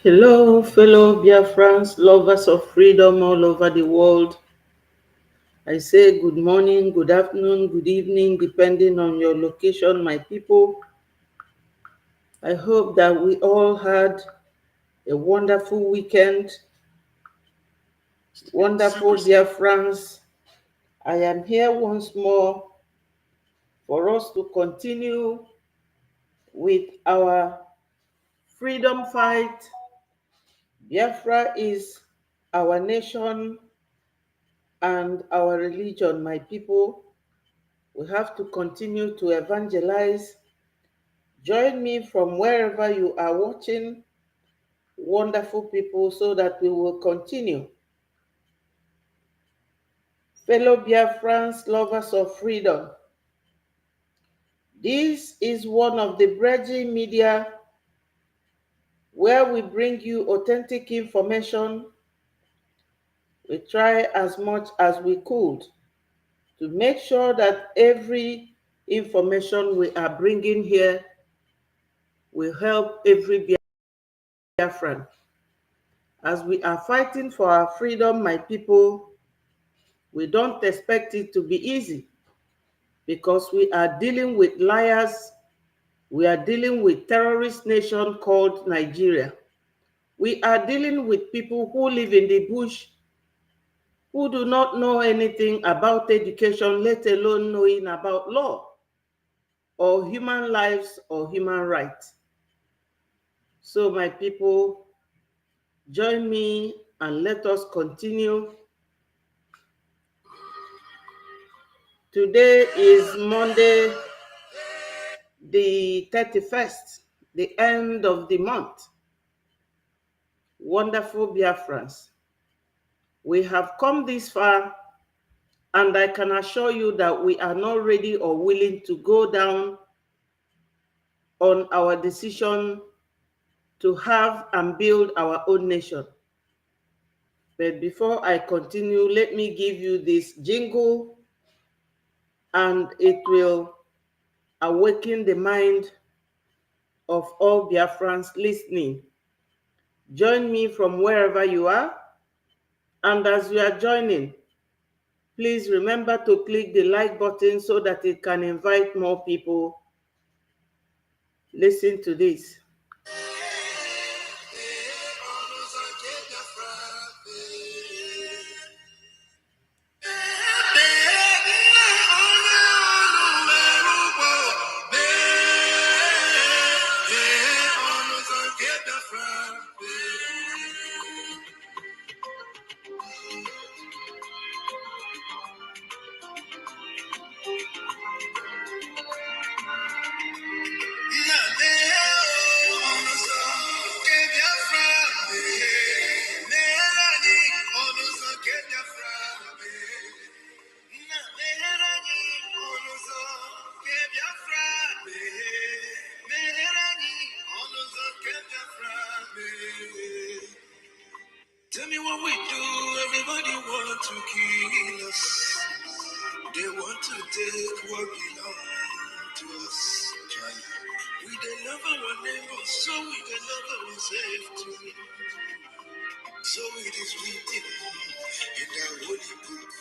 Hello, fellow Biafrans, lovers of freedom all over the world. I say good morning, good afternoon, good evening, depending on your location, my people. I hope that we all had a wonderful weekend. Wonderful Biafrans. I am here once more for us to continue with our freedom fight. Biafra is our nation and our religion, my people. We have to continue to evangelize. Join me from wherever you are watching, wonderful people, so that we will continue. Fellow Biafrans, lovers of freedom, this is one of the bridging media where we bring you authentic information. We try as much as we could to make sure that every information we are bringing here will help every Biafran. As we are fighting for our freedom, my people, we don't expect it to be easy because we are dealing with liars. We are dealing with terrorist nation called Nigeria. We are dealing with people who live in the bush, who do not know anything about education, let alone knowing about law or human lives or human rights. So my people, join me and let us continue. Today is Monday, the 31st, the end of the month. Wonderful Biafrans, we have come this far, and I can assure you that we are not ready or willing to go down on our decision to have and build our own nation. But before I continue, let me give you this jingle, and it will awaken the mind of all Biafrans listening. Join me from wherever you are, and as you are joining, please remember to click the like button so that it can invite more people. Listen to this. Tell me what we do, everybody want to kill us. They want to take what belongs to us. We they love our neighbors, so we can love ourselves too. So it is written in the holy book.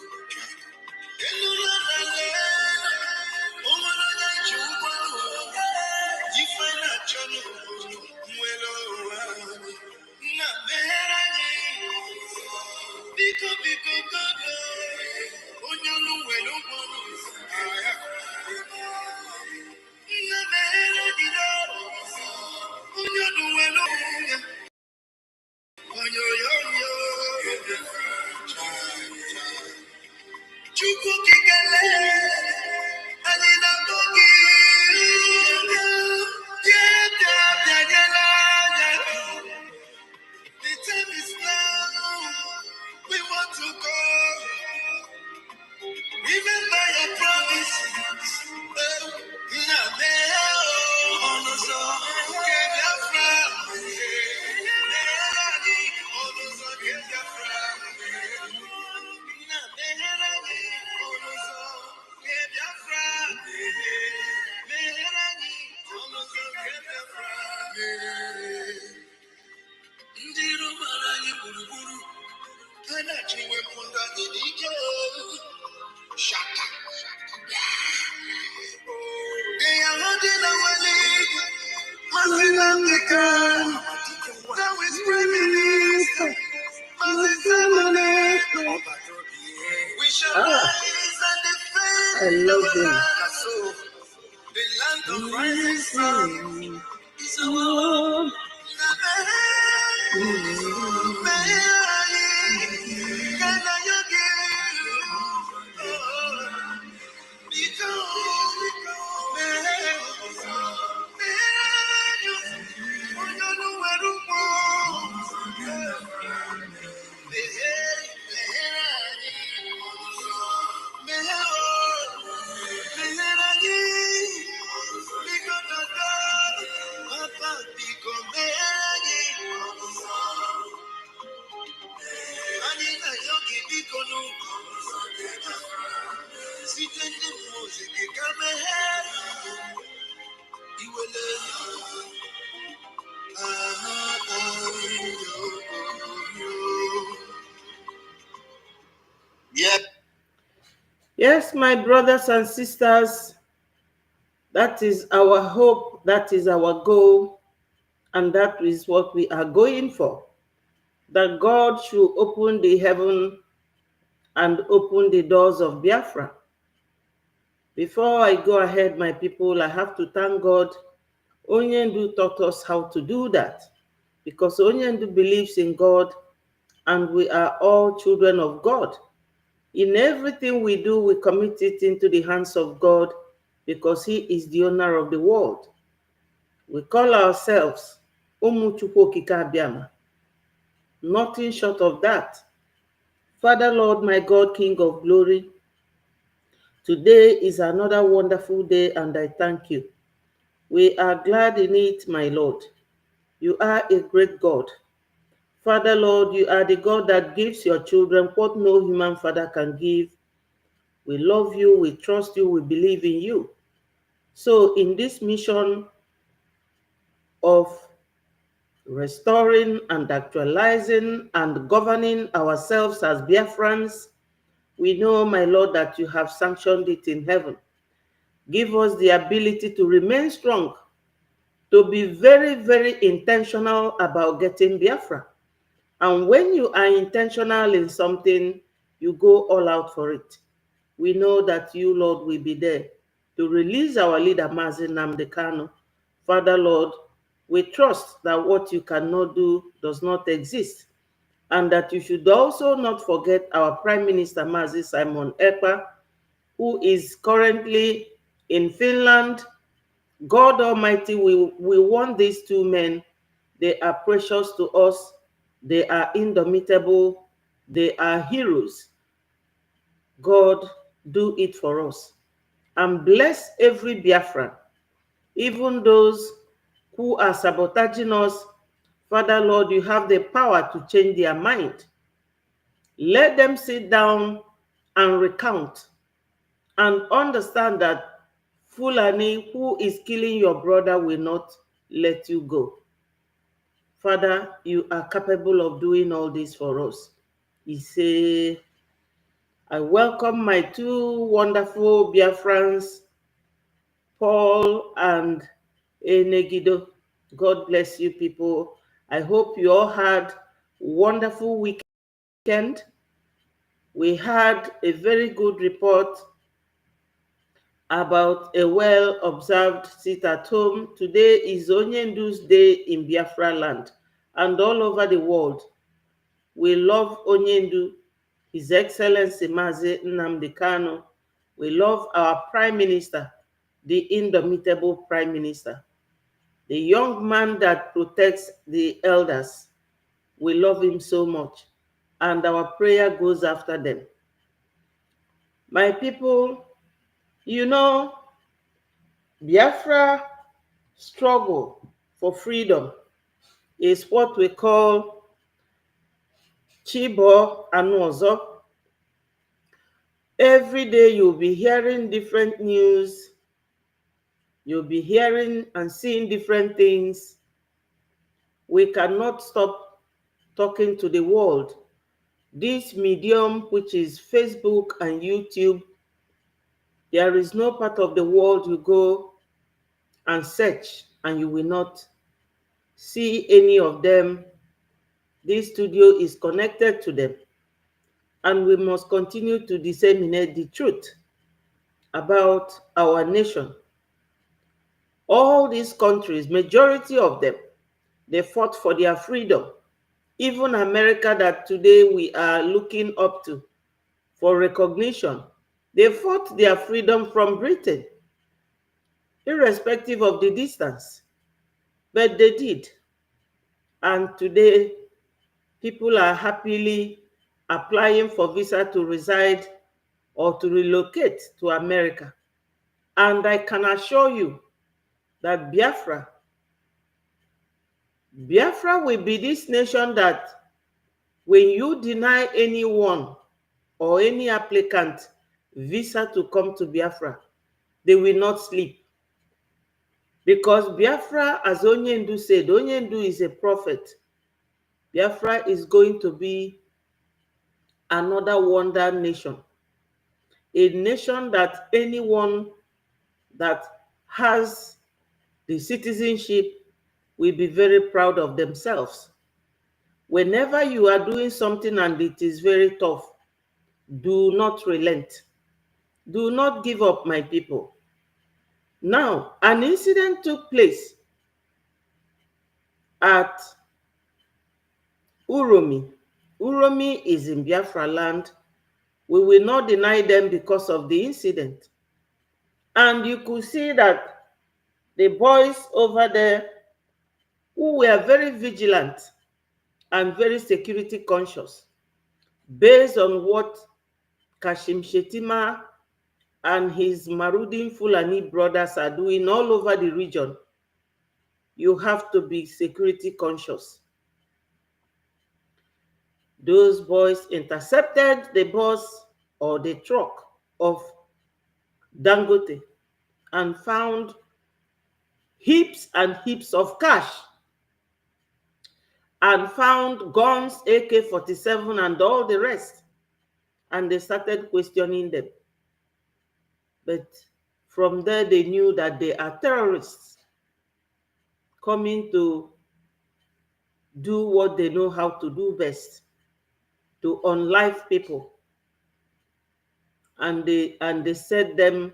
The time is now. We want to go Shaka. They are holding our leg. Massive African. That is Prime Minister. Massive. We shall rise and defend our land. The land of rising sun is our home. Yes, my brothers and sisters, that is our hope, that is our goal, and that is what we are going for. That God should open the heaven and open the doors of Biafra. Before I go ahead, my people, I have to thank God. Onyendu taught us how to do that, because Onyendu believes in God and we are all children of God. In everything we do, we commit it into the hands of God because He is the owner of the world. We call ourselves Ụmụ Chukwu Okike Abiama. Nothing short of that. Father, Lord, my God, King of glory, today is another wonderful day and I thank you. We are glad in it, my Lord. You are a great God. Father, Lord, you are the God that gives your children what no human father can give. We love you, we trust you, we believe in you. So in this mission of restoring and actualizing and governing ourselves as Biafrans, we know, my Lord, that you have sanctioned it in heaven. Give us the ability to remain strong, to be very, very intentional about getting Biafra. And when you are intentional in something, you go all out for it. We know that you, Lord, will be there to release our leader, Mazi Nnamdi Kanu. Father, Lord, we trust that what you cannot do does not exist, and that you should also not forget our Prime Minister, Mazi Simon Ekpa, who is currently in Finland. God Almighty, we want these two men. They are precious to us. They are indomitable. They are heroes. God, do it for us. And bless every Biafran, even those who are sabotaging us. Father, Lord, you have the power to change their mind. Let them sit down and recount and understand that Fulani, who is killing your brother, will not let you go. Father, you are capable of doing all this for us. He say, I welcome my two wonderful Biafrans, Paul and Enegido. God bless you, people. I hope you all had a wonderful weekend. We had a very good report about a well-observed sit-at-home. Today is Onyendu's Day in Biafra land and all over the world. We love Onyendu, His Excellency Mazi Nnamdi Kanu. We love our Prime Minister, the indomitable Prime Minister, the young man that protects the elders. We love him so much, and our prayer goes after them. My people, you know, Biafra struggle for freedom is what we call Chibo Anuozo. Every day you'll be hearing different news. You'll be hearing and seeing different things. We cannot stop talking to the world This medium, which is Facebook and YouTube, there is no part of the world you go and search and you will not see any of them. This studio is connected to them, and we must continue to disseminate the truth about our nation. All these countries, majority of them, they fought for their freedom. Even America, that today we are looking up to for recognition, they fought their freedom from Britain, irrespective of the distance. But they did. And today, people are happily applying for visa to reside or to relocate to America. And I can assure you that Biafra will be this nation that when you deny anyone or any applicant visa to come to Biafra, they will not sleep. Because Biafra, as Onyendu said, Onyendu is a prophet. Biafra is going to be another wonder nation. A nation that anyone that has the citizenship will be very proud of themselves. Whenever you are doing something and it is very tough, do not relent. Do not give up, my people. Now, an incident took place at Uromi. Uromi is in Biafra land. We will not deny them because of the incident. And you could see that the boys over there, who were very vigilant and very security conscious, based on what Kashim Shetima and his Marudin Fulani brothers are doing all over the region, you have to be security conscious. Those boys intercepted the bus or the truck of Dangote and found heaps and heaps of cash, and found guns, AK-47 and all the rest. And they started questioning them. But from there, they knew that they are terrorists coming to do what they know how to do best, to unlife people. And they said them,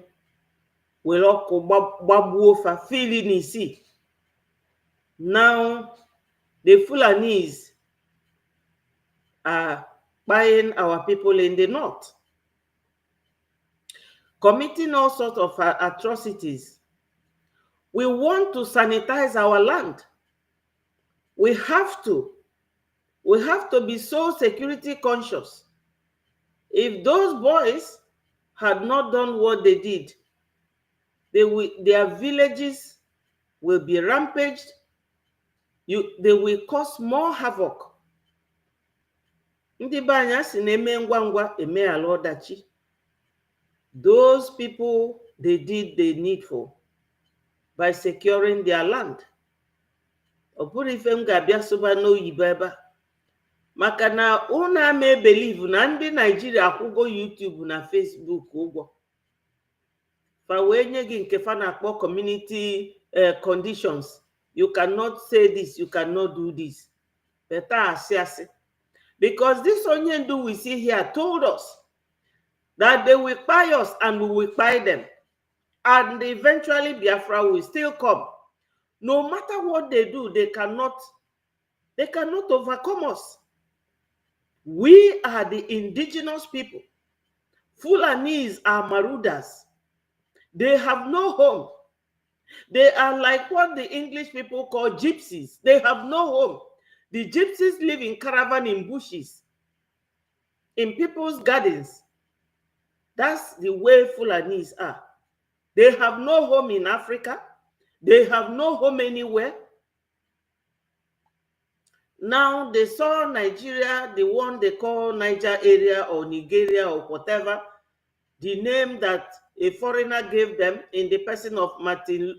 now the Fulanis are buying our people in the north, committing all sorts of atrocities. We want to sanitize our land. We have to be so security conscious. If those boys had not done what they did, their villages will be rampaged. They will cause more havoc. Ndị be anyị si na-eme ngwa ngwa eme ala ọdachi. Those people, they did the needful by securing their land. Ọ bụrụ ife m ga-abịa soba n'oyibo ebe a, maka na unu ama believe na ndị Naijiria akwụgo YouTube na Facebook ụgwọ fa wee nye gị nke fa na-akpọ community conditions. You cannot say this, you cannot do this. Better asị. Because this Onyendu we see here told us that they will buy us and we will buy them. And eventually Biafra will still come. No matter what they do, they cannot overcome us. We are the indigenous people. Fulanis are Marudas. They have no home. They are like what the English people call gypsies. They have no home. The gypsies live in caravan in bushes, in people's gardens. That's the way Fulanis are. They have no home in Africa. They have no home anywhere. Now they saw Nigeria, the one they call Niger area or Nigeria or whatever, the name that a foreigner gave them in the person of Martin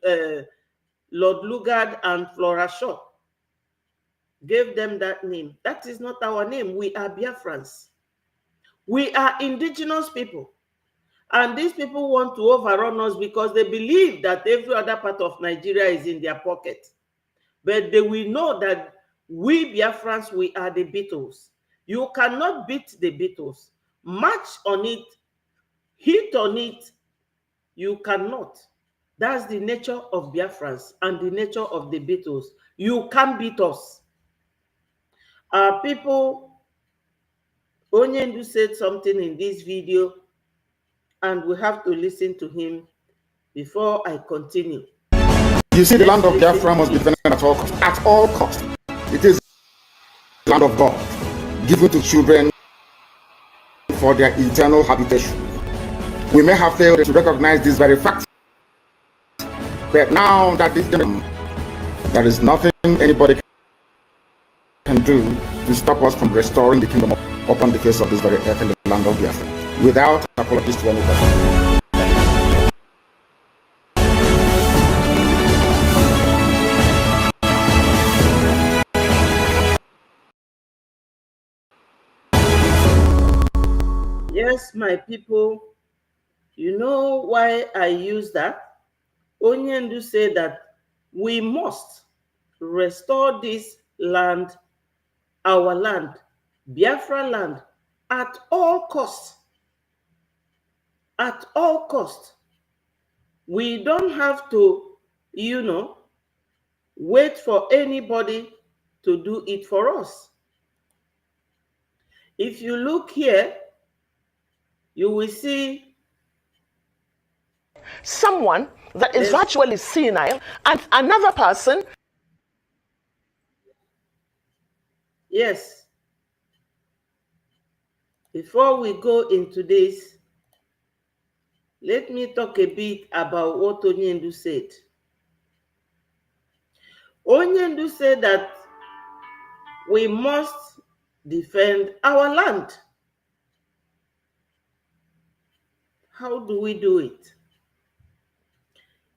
Lord Lugard and Flora Shaw. gave them that name. That is not our name. We are Biafrans. We are indigenous people. And these people want to overrun us because they believe that every other part of Nigeria is in their pocket. But they will know that we Biafrans, we are the Beatles. You cannot beat the Beatles. March on it, hit on it, you cannot. That's the nature of Biafrans and the nature of the Beatles. You can't beat us. Our people, Onyendu said something in this video, and we have to listen to him before I continue. You see, the land of Biafra must be defended at all costs. At all costs. It is the land of God, given to children for their eternal habitation. We may have failed to recognize this very fact, but now that this there is nothing anybody can do to stop us from restoring the kingdom upon the face of this very earth in the land of Biafra, without apologies to anybody. Yes, my people, you know why I use that? Onyendu said that we must restore this land, our land, Biafra land, at all costs. At all costs. We don't have to, wait for anybody to do it for us. If you look here, you will see someone that is virtually senile and another person. Yes. Before we go into this, let me talk a bit about what Onyendu said. Onyendu said that we must defend our land. How do we do it?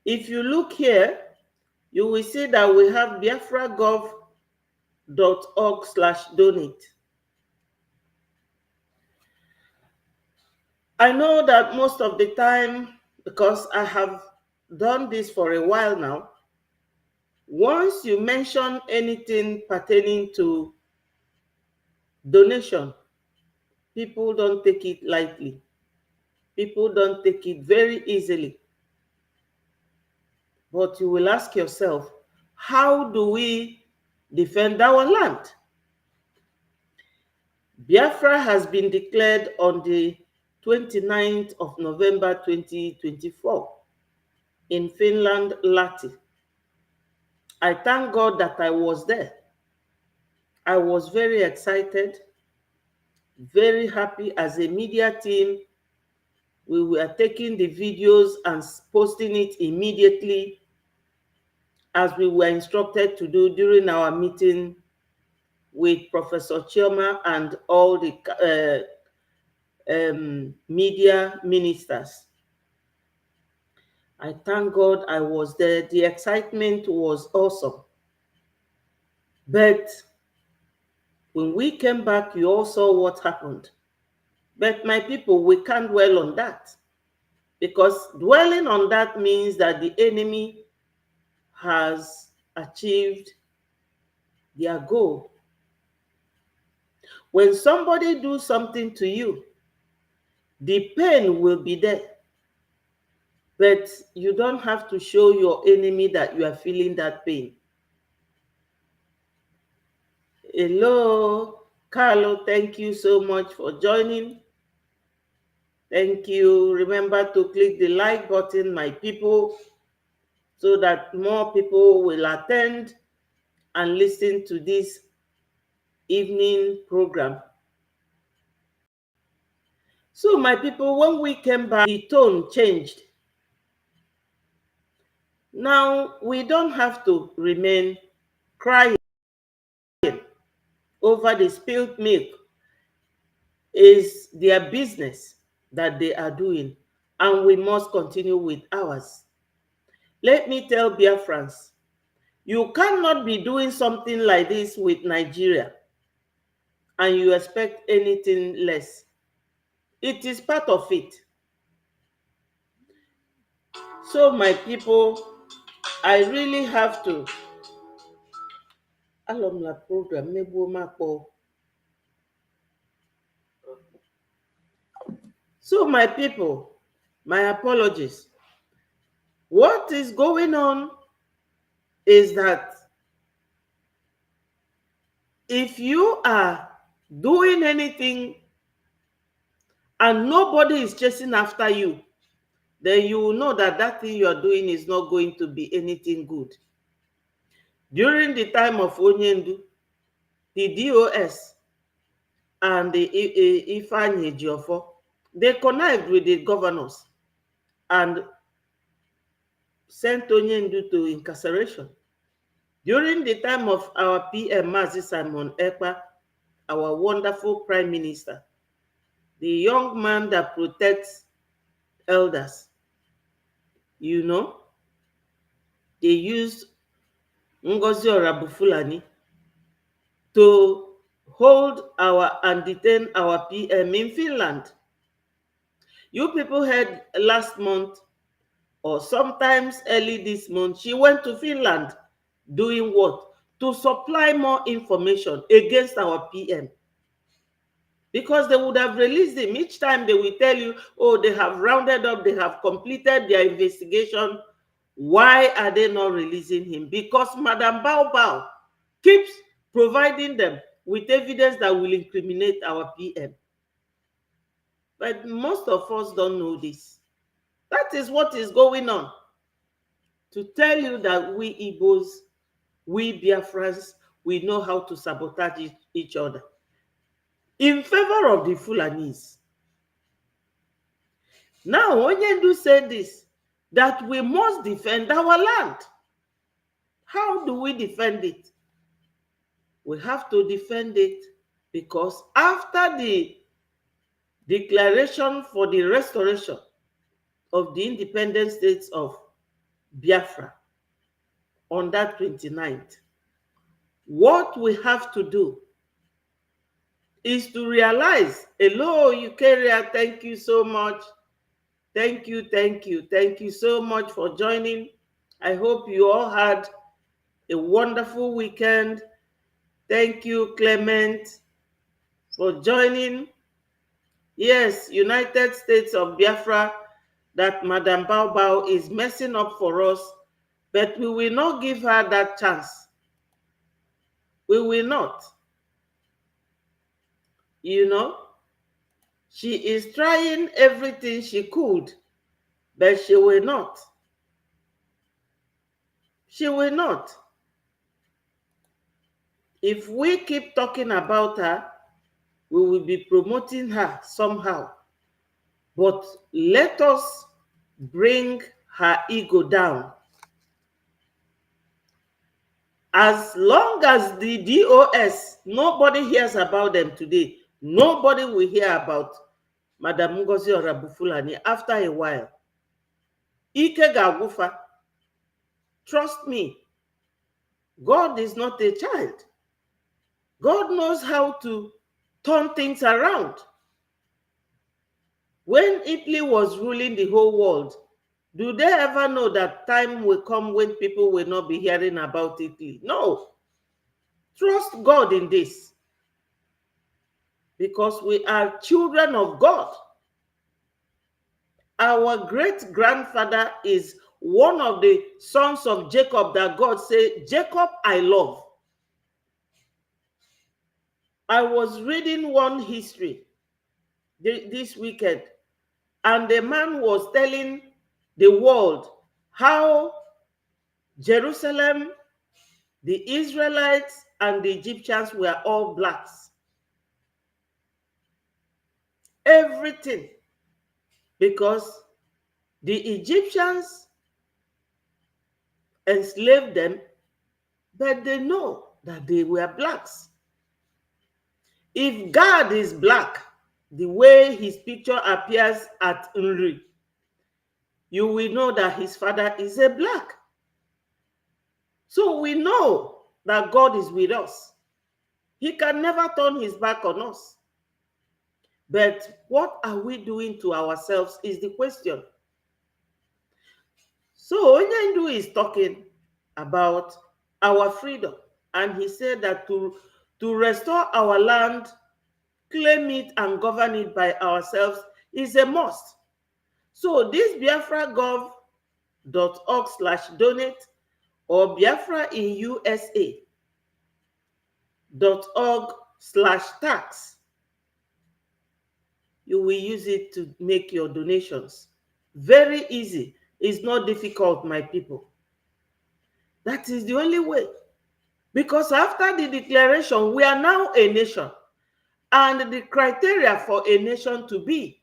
If you look here, you will see that we have biafragov.org/donate. I know that most of the time, because I have done this for a while now, once you mention anything pertaining to donation, people don't take it lightly. People don't take it very easily. But you will ask yourself, how do we defend our land? Biafra has been declared on the 29th of November 2024 in Finland, Lahti. I thank God that I was there. I was very excited, very happy. As a media team, we were taking the videos and posting it immediately as we were instructed to do during our meeting with Professor Chioma and all the media ministers. I thank God I was there. The excitement was awesome. But when we came back, you all saw what happened. But my people, we can't dwell on that, because dwelling on that means that the enemy has achieved their goal. When somebody do something to you, the pain will be there. But you don't have to show your enemy that you are feeling that pain. Hello, Carlo, thank you so much for joining. Thank you. Remember to click the like button, my people, so that more people will attend and listen to this evening program. So, my people, when we came back, the tone changed. Now, we don't have to remain crying over the spilled milk. Is their business that they are doing, and we must continue with ours. Let me tell Biafrans, You cannot be doing something like this with Nigeria and you expect anything less. It is part of it. So, my people, I really have to. Alumni program, so, my people, my apologies. What is going on is that if you are doing anything and nobody is chasing after you, then you will know that that thing you are doing is not going to be anything good. During the time of Onyendu, the DOS and the Ifeanyi Ejiofor, they connived with the governors and sent Onyendu to incarceration. During the time of our PM, Mazi Simon Ekpa, our wonderful prime minister, the young man that protects elders, they used Ngozi Orabufulani to hold our and detain our PM in Finland. You people heard last month or sometimes early this month, she went to Finland doing what? To supply more information against our PM. Because they would have released him. Each time they will tell you, oh, they have rounded up, they have completed their investigation. Why are they not releasing him? Because Madam Bao Bao keeps providing them with evidence that will incriminate our PM. But most of us don't know this. That is what is going on. To tell you that we Igbos, we Biafrans, we know how to sabotage each other. In favor of the Fulanis. Now, Onyendu said this, that we must defend our land. How do we defend it? We have to defend it because after the declaration for the restoration of the independent states of Biafra on that 29th, what we have to do is to realize, hello, Eukarya, thank you so much. Thank you, thank you. Thank you so much for joining. I hope you all had a wonderful weekend. Thank you, Clement, for joining. Yes, United States of Biafra, that Madam Bao Bao is messing up for us, but we will not give her that chance. We will not. She is trying everything she could, but she will not. She will not. If we keep talking about her, we will be promoting her somehow. But let us bring her ego down. As long as the DOS, nobody hears about them today. Nobody will hear about Madam Ngozi Orabufulani after a while. Ike Gawufa, trust me, God is not a child. God knows how to turn things around. When Italy was ruling the whole world, do they ever know that time will come when people will not be hearing about Italy? No. Trust God in this. Because we are children of God. Our great-grandfather is one of the sons of Jacob that God said, Jacob I love. I was reading one history this weekend, and the man was telling the world how Jerusalem, the Israelites, and the Egyptians were all blacks. Everything. Because the Egyptians enslaved them, but they know that they were blacks. If God is black, the way his picture appears at Nri, you will know that his father is a black. So we know that God is with us. He can never turn his back on us. But what are we doing to ourselves is the question. So Onyendu is talking about our freedom. And he said that to restore our land, claim it and govern it by ourselves is a must. So this biafragov.org/donate or Biafra in USA.org/tax, you will use it to make your donations. Very easy. It's not difficult, my people. That is the only way. Because after the declaration, we are now a nation. And the criteria for a nation to be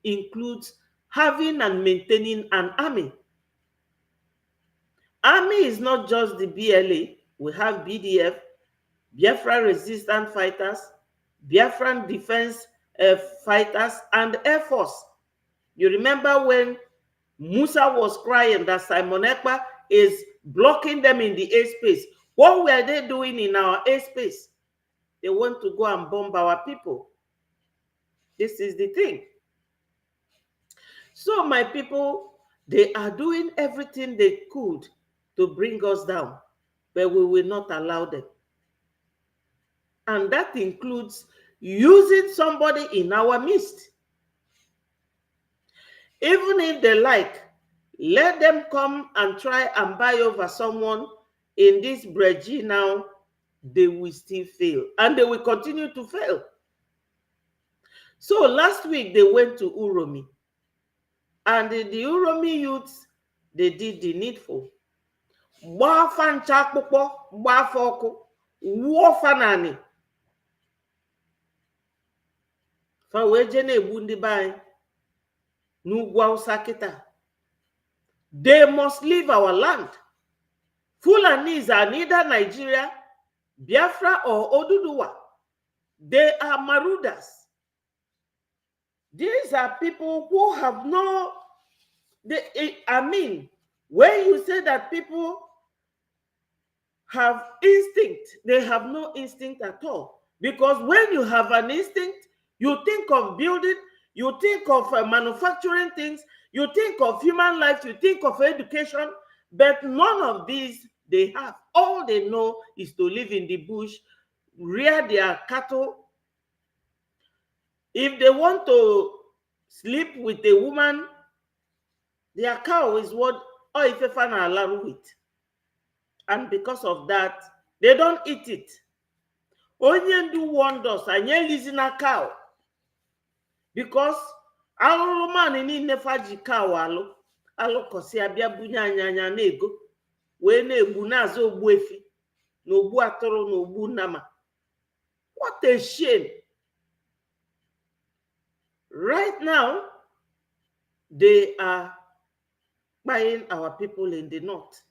includes having and maintaining an army. Army is not just the BLA. We have BDF, Biafra resistant fighters, Biafran defense fighters, and Air Force. You remember when Musa was crying that Simon Ekpa is blocking them in the airspace. What were they doing in our airspace? They want to go and bomb our people. This is the thing. So my people, they are doing everything they could to bring us down, but we will not allow them. And that includes using somebody in our midst. Even if they like, let them come and try and buy over someone in this bridge now, they will still fail. And they will continue to fail. So last week, they went to Uromi. And the Uromi youths, they did the needful. Gbafa ncha akpụkpọ, gbafa ọkụ, wuo fanani. Fa wee je na-egbu ndị be anyị n'ugwu Hausa kịta. They must leave our land. Fulanis are neither Nigeria, Biafra, or Oduduwa. They are marauders. These are people who have no... when you say that people have instinct, they have no instinct at all. Because when you have an instinct, you think of building, you think of manufacturing things, you think of human life, you think of education, but none of these they have. All they know is to live in the bush, rear their cattle. If they want to sleep with a woman, their cow is what Oifefana allow with. And because of that, they don't eat it. Onyendu warned us, and listen a cow. Because alụlụ man niile faji cow alụkọsi abịa bunye anya na-ego wee na-egbu na-azụ ogbu efi na ogbu atụrụ na ogbu nama. What a shame. Right now, they are buying our people in the north.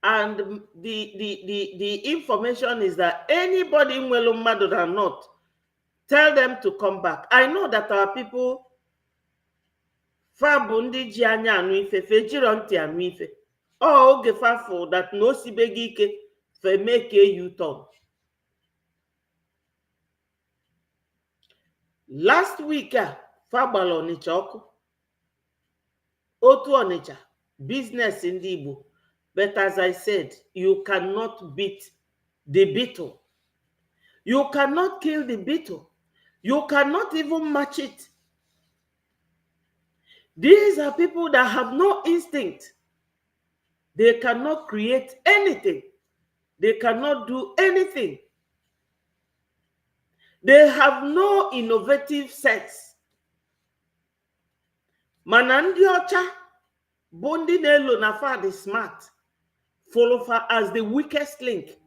And the information is that anybody in Welumado or not, tell them to come back. I know that our people, Fabundi Jianya Anuife, Fejironti Anuife, oh, Gefafo, that no Sibegike, fe make a U-turn. Last week, Fabalo Nichoko, Otu Onicha, business in Igbo. But as I said, you cannot beat the beetle. You cannot kill the beetle. You cannot even match it. These are people that have no instinct. They cannot create anything. They cannot do anything. They have no innovative sense. Manandi Ocha, Bondi Nelo Nafa the smart, follow her as the weakest link.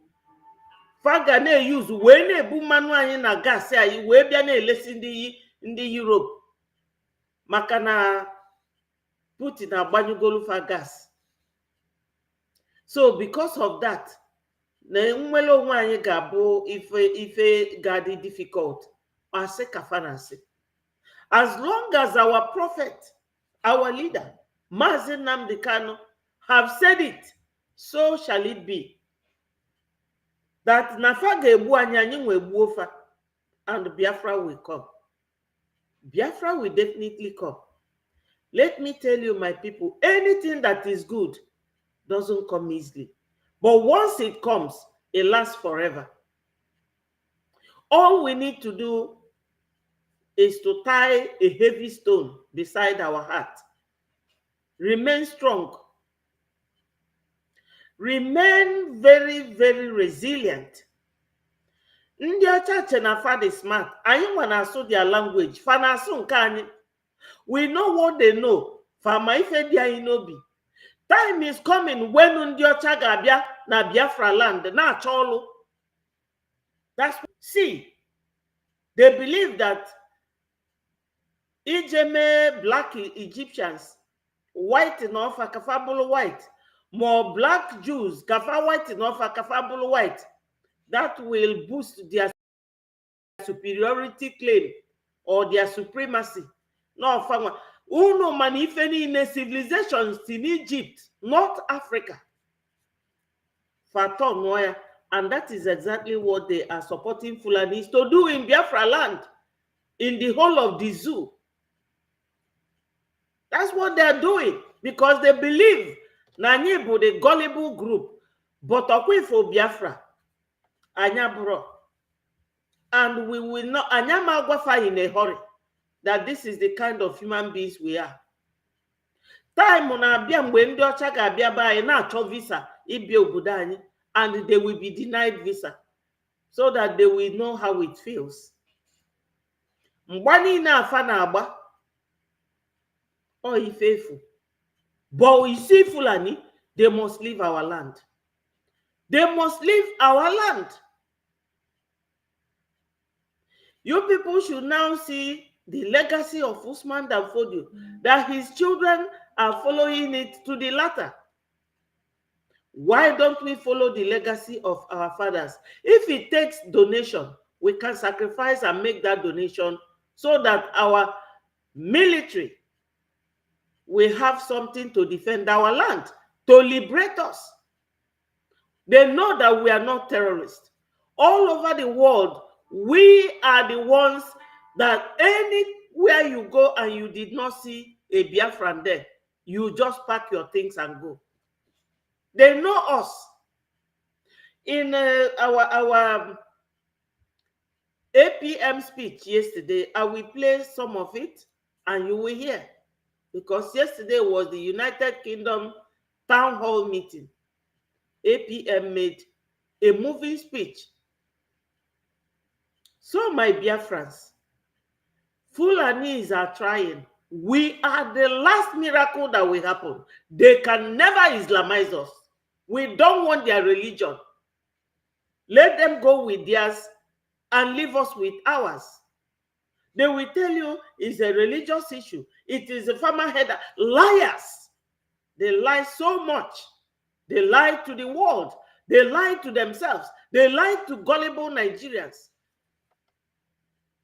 Faga ne use when a boomanu na gas say we be na listen in the Europe. Makana put in a banyugolu for gas. So because of that, na nwelo nwanye gabo if gadi difficult. Ase kafanase. As long as our prophet, our leader, Mazi Nnamdi Kanu, have said it, so shall it be. That nafa ga-egbu anyị, anyị nwe gbuo fa, and Biafra will come. Biafra will definitely come. Let me tell you, my people, anything that is good doesn't come easily. But once it comes, it lasts forever. All we need to do is to tie a heavy stone beside our heart. Remain strong. Remain very, very resilient. Ndị ọcha che na fa dị smart. Anyị nwa na-asụ their language. Fa na-asụ nke anyị. We know what they know. Fa ma ife dị anyị n'obi. Time is coming when ndị ọcha ga-abịa na Biafra land na-achọ ọlụ. That's what, see, they believe that ijeme black Egyptians, white enough akafabulu white, more black Jews kafa white enough akafabulu white. That will boost their superiority claim or their supremacy. No, uno manifeni in civilizations in Egypt, North Africa. Faton Noya. And that is exactly what they are supporting Fulanis to do in Biafra land, in the whole of the zoo. That's what they're doing, because they believe Nanyibu, the gullible group, but for Biafra, Anyabro. And we will not, Anyamagwafa in a hurry, that this is the kind of human beings we are. Time on Abiam when Dochaga Biaba na cho visa, Ibio Budani, and they will be denied visa, so that they will know how it feels. Mbani na afana aba, oh, faithful. But we see Fulani, they must leave our land. They must leave our land. You people should now see the legacy of Usman Danfodio, that his children are following it to the latter. Why don't we follow the legacy of our fathers? If it takes donation, we can sacrifice and make that donation so that our military will have something to defend our land, to liberate us. They know that we are not terrorists. All over the world, we are the ones that anywhere you go and you did not see a Biafran there, you just pack your things and go. They know us. In our APM speech yesterday, I will play some of it and you will hear. Because yesterday was the United Kingdom town hall meeting. APM made a moving speech. So my Biafrans, Fulanis are trying. We are the last miracle that will happen. They can never Islamize us. We don't want their religion. Let them go with theirs and leave us with ours. They will tell you it's a religious issue. It is a farmer header. Liars. They lie so much. They lie to the world. They lie to themselves. They lie to gullible Nigerians.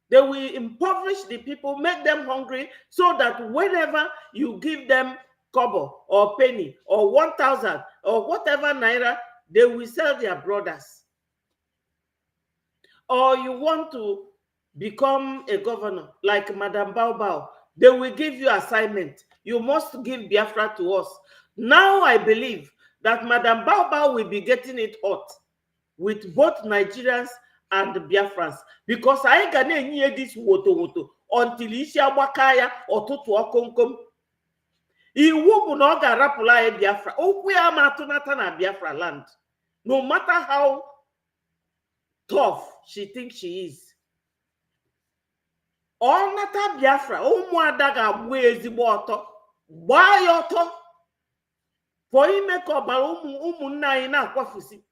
They will impoverish the people, make them hungry, so that whenever you give them kobo or penny or 1,000 or whatever naira, they will sell their brothers. Or you want to become a governor like Madam Bao, they will give you assignment. You must give Biafra to us. Now I believe that Madam Bao will be getting it hot with both Nigerians and Biafrans, because I can hear this woto until Isha Wakaya or Tutu Okonkom. Iwu bụ na ọ ga-arapụla anyị Biafra. Okwu ya ma atụnata na Biafra land. No matter how tough she thinks she is. Ọ nata Biafra, ụmụada ga-agbu ezigbo ọtọ. Gbaa ya ọtọ. For ime ka ọbara ụmụnna anyị na-akwafusi.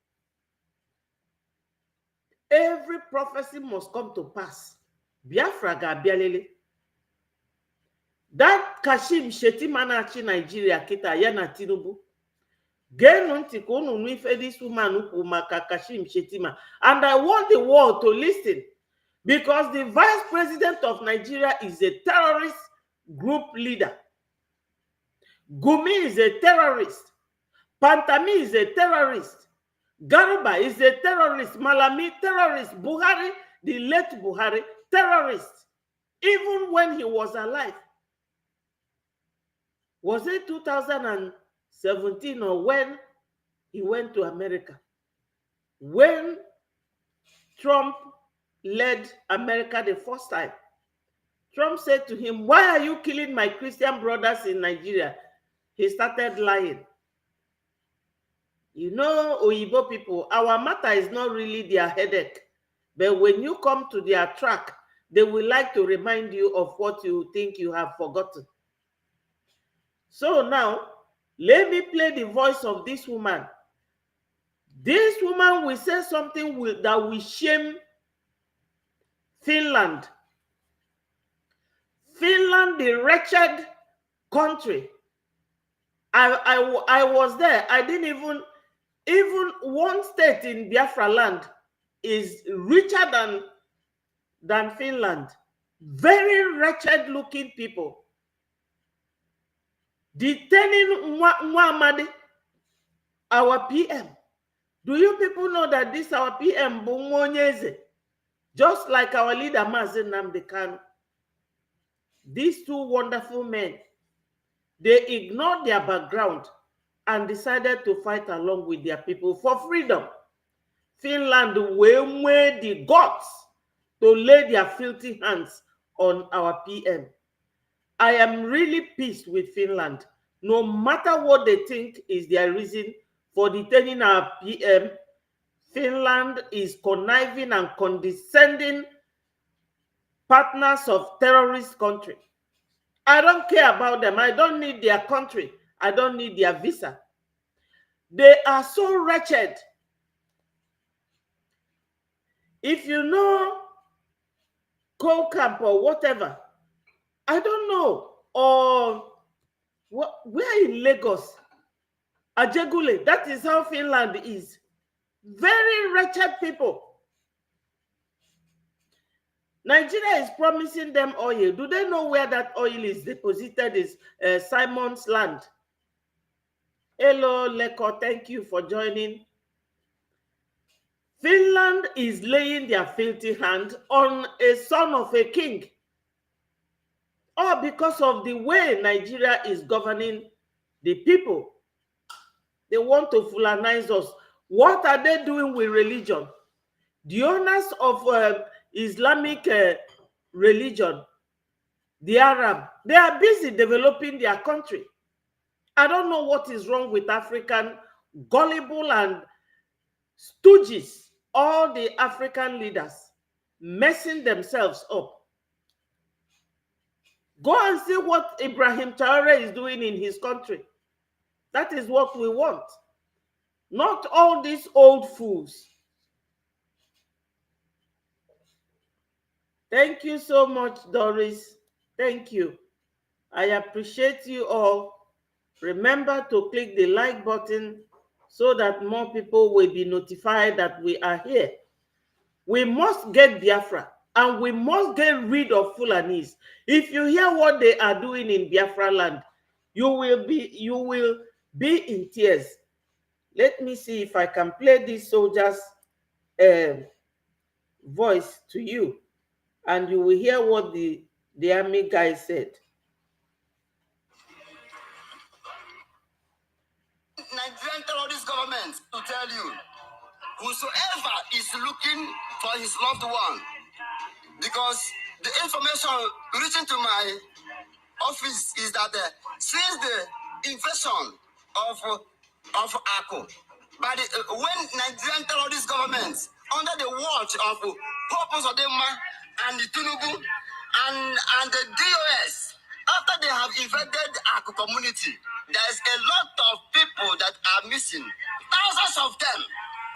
Every prophecy must come to pass. Biafra ga-abịalele. That Kashim Shettima na-achị Nigeria kita ya na Tinubu. Geenụ ntị ka unu nụ ife this woman kwu maka Kashim Shettima. And I want the world to listen, because the vice president of Nigeria is a terrorist group leader. Gumi is a terrorist. Pantami is a terrorist. Garba is a terrorist. Malami, terrorist. Buhari, the late Buhari, terrorist. Even when he was alive. Was it 2017 or when he went to America? When Trump led America the first time, Trump said to him, "Why are you killing my Christian brothers in Nigeria?" He started lying. You know, Oyibo people, our matter is not really their headache. But when you come to their track, they will like to remind you of what you think you have forgotten. So now, let me play the voice of this woman. This woman will say something that will shame Finland. Finland, the wretched country. I was there. I didn't even one state in Biafra land is richer than Finland. Very wretched looking people. Detaining Muhammad, our PM. Do you people know that this our PM Bungonyeze, just like our leader Mazi Nnamdi Kanu? These two wonderful men, they ignored their background and decided to fight along with their people for freedom. Finland will weigh the guts to lay their filthy hands on our PM. I am really pissed with Finland. No matter what they think is their reason for detaining our PM, Finland is conniving and condescending partners of terrorist country. I don't care about them. I don't need their country. I don't need their visa. They are so wretched. If you know coal camp or whatever, I don't know, or where in Lagos, Ajegule, that is how Finland is. Very wretched people. Nigeria is promising them oil. Do they know where that oil is deposited? Is Simon's land. Hello, Leko, thank you for joining. Finland is laying their filthy hand on a son of a king. All because of the way Nigeria is governing the people. They want to Fulanize us. What are they doing with religion? The owners of Islamic religion, the Arab, they are busy developing their country. I don't know what is wrong with African gullible and stooges, all the African leaders messing themselves up. Go and see what Ibrahim Traore is doing in his country. That is what we want. Not all these old fools. Thank you so much, Doris. Thank you. I appreciate you all. Remember to click the like button so that more people will be notified that we are here. We must get Biafra and we must get rid of Fulanis. If you hear what they are doing in Biafra land, you will be in tears. Let me see if I can play this soldier's voice to you, and you will hear what the army guy said. Nigerian terrorist government to tell you, whosoever is looking for his loved one, because the information reaching to my office is that since the invasion of Ako, by the when Nigerian terrorist government under the watch of Purpose Odema and the Tinubu and the DOS, after they have invaded Ako community, there is a lot of people that are missing. Thousands of them.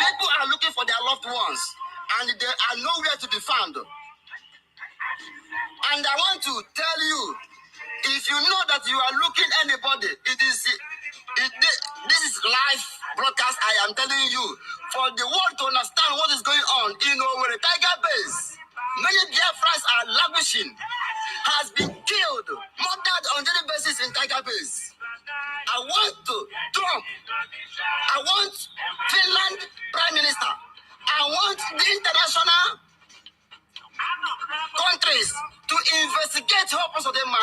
People are looking for their loved ones, and they are nowhere to be found. And I want to tell you, if you know that you are looking anybody, this is live broadcast. I am telling you, for the world to understand what is going on in our Tiger Base. Many Biafrans are languishing, has been killed, murdered on daily basis in Tiger Base. I want to Trump rise to investigate Hope Uzodinma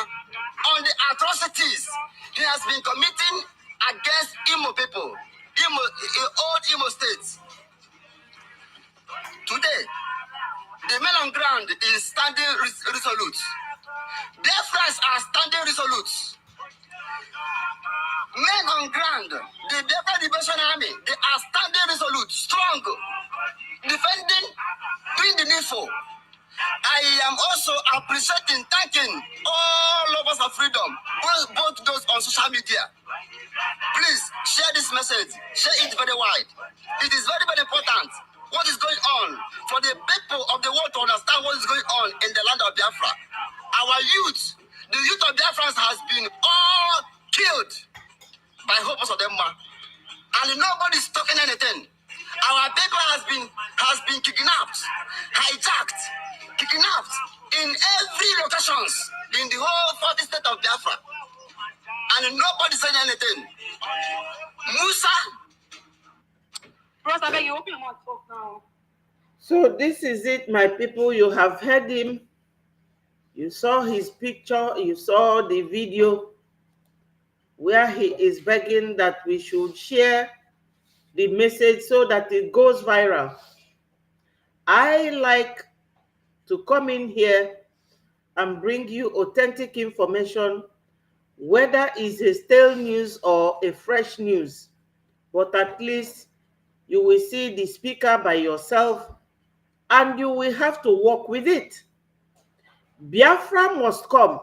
on the atrocities he has been committing against Imo people, old Imo states. Today, the men on ground is standing resolute. Biafrans are standing resolute. Men on ground, the Biafra Liberation Army, they are standing resolute, strong, defending, doing the needful. I am also appreciating, thanking all lovers of freedom, both those on social media. Please share this message, share it very wide. It is very, very important what is going on for the people of the world to understand what is going on in the land of Biafra. Our youth, the youth of Biafra has been all killed by Hope Uzodinma, and nobody's talking anything. Our people has been kidnapped, hijacked, kidnapped in every locations in the whole 40 state of Biafra, and nobody's saying anything. Musa. Bros, I beg you, open your mouth talk now. So this is it, my people. You have heard him. You saw his picture. You saw the video where he is begging that we should share the message so that it goes viral. I like to come in here and bring you authentic information, whether it's a stale news or a fresh news. But at least you will see the speaker by yourself and you will have to work with it. Biafra must come,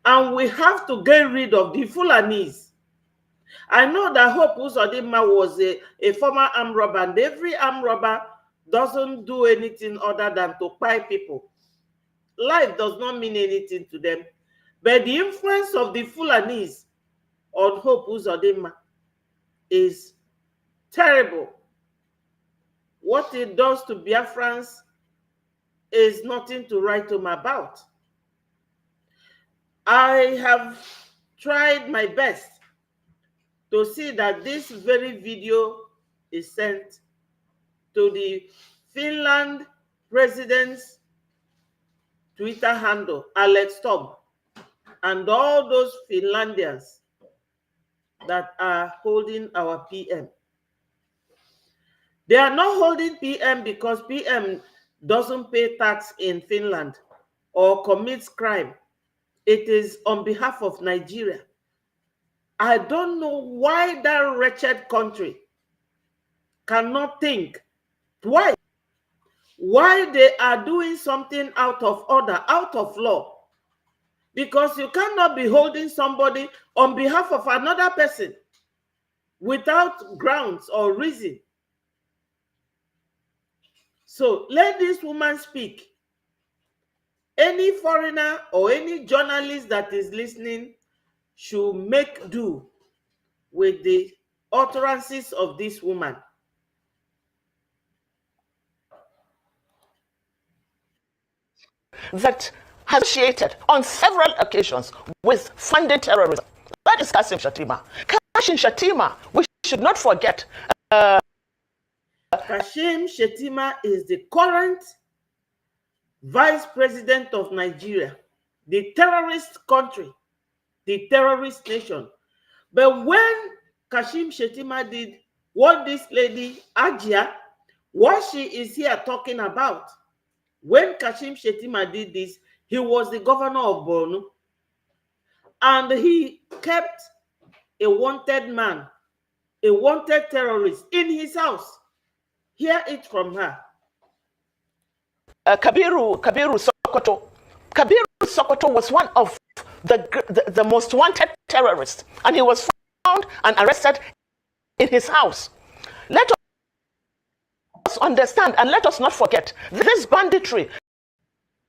and we have to get rid of the Fulanis. I know that Hope Uzodinma was a former armed robber, and every armed robber doesn't do anything other than to buy people. Life does not mean anything to them. But the influence of the Fulanis on Hope Uzodinma is terrible. What it does to Biafrans is nothing to write home about. I have tried my best to see that this very video is sent to the Finland president's Twitter handle, Alex Stubb, and all those Finlandians that are holding our PM. They are not holding PM because PM doesn't pay tax in Finland or commits crime. It is on behalf of Nigeria. I don't know why that wretched country cannot think twice. Why they are doing something out of order, out of law. Because you cannot be holding somebody on behalf of another person without grounds or reason. So let this woman speak. Any foreigner or any journalist that is listening should make do with the utterances of this woman. That has associated on several occasions with funding terrorism. That is Kashim Shettima. Kashim Shettima, we should not forget. Kashim Shettima is the current vice president of Nigeria, the terrorist country, the terrorist nation. But when Kashim Shettima did what this lady, Ajia, what she is here talking about, when Kashim Shettima did this, he was the governor of Borno, and he kept a wanted man, a wanted terrorist in his house. Hear it from her. Kabiru Sokoto. Kabiru Sokoto was one of the most wanted terrorists, and he was found and arrested in his house. Let us understand and let us not forget, this banditry,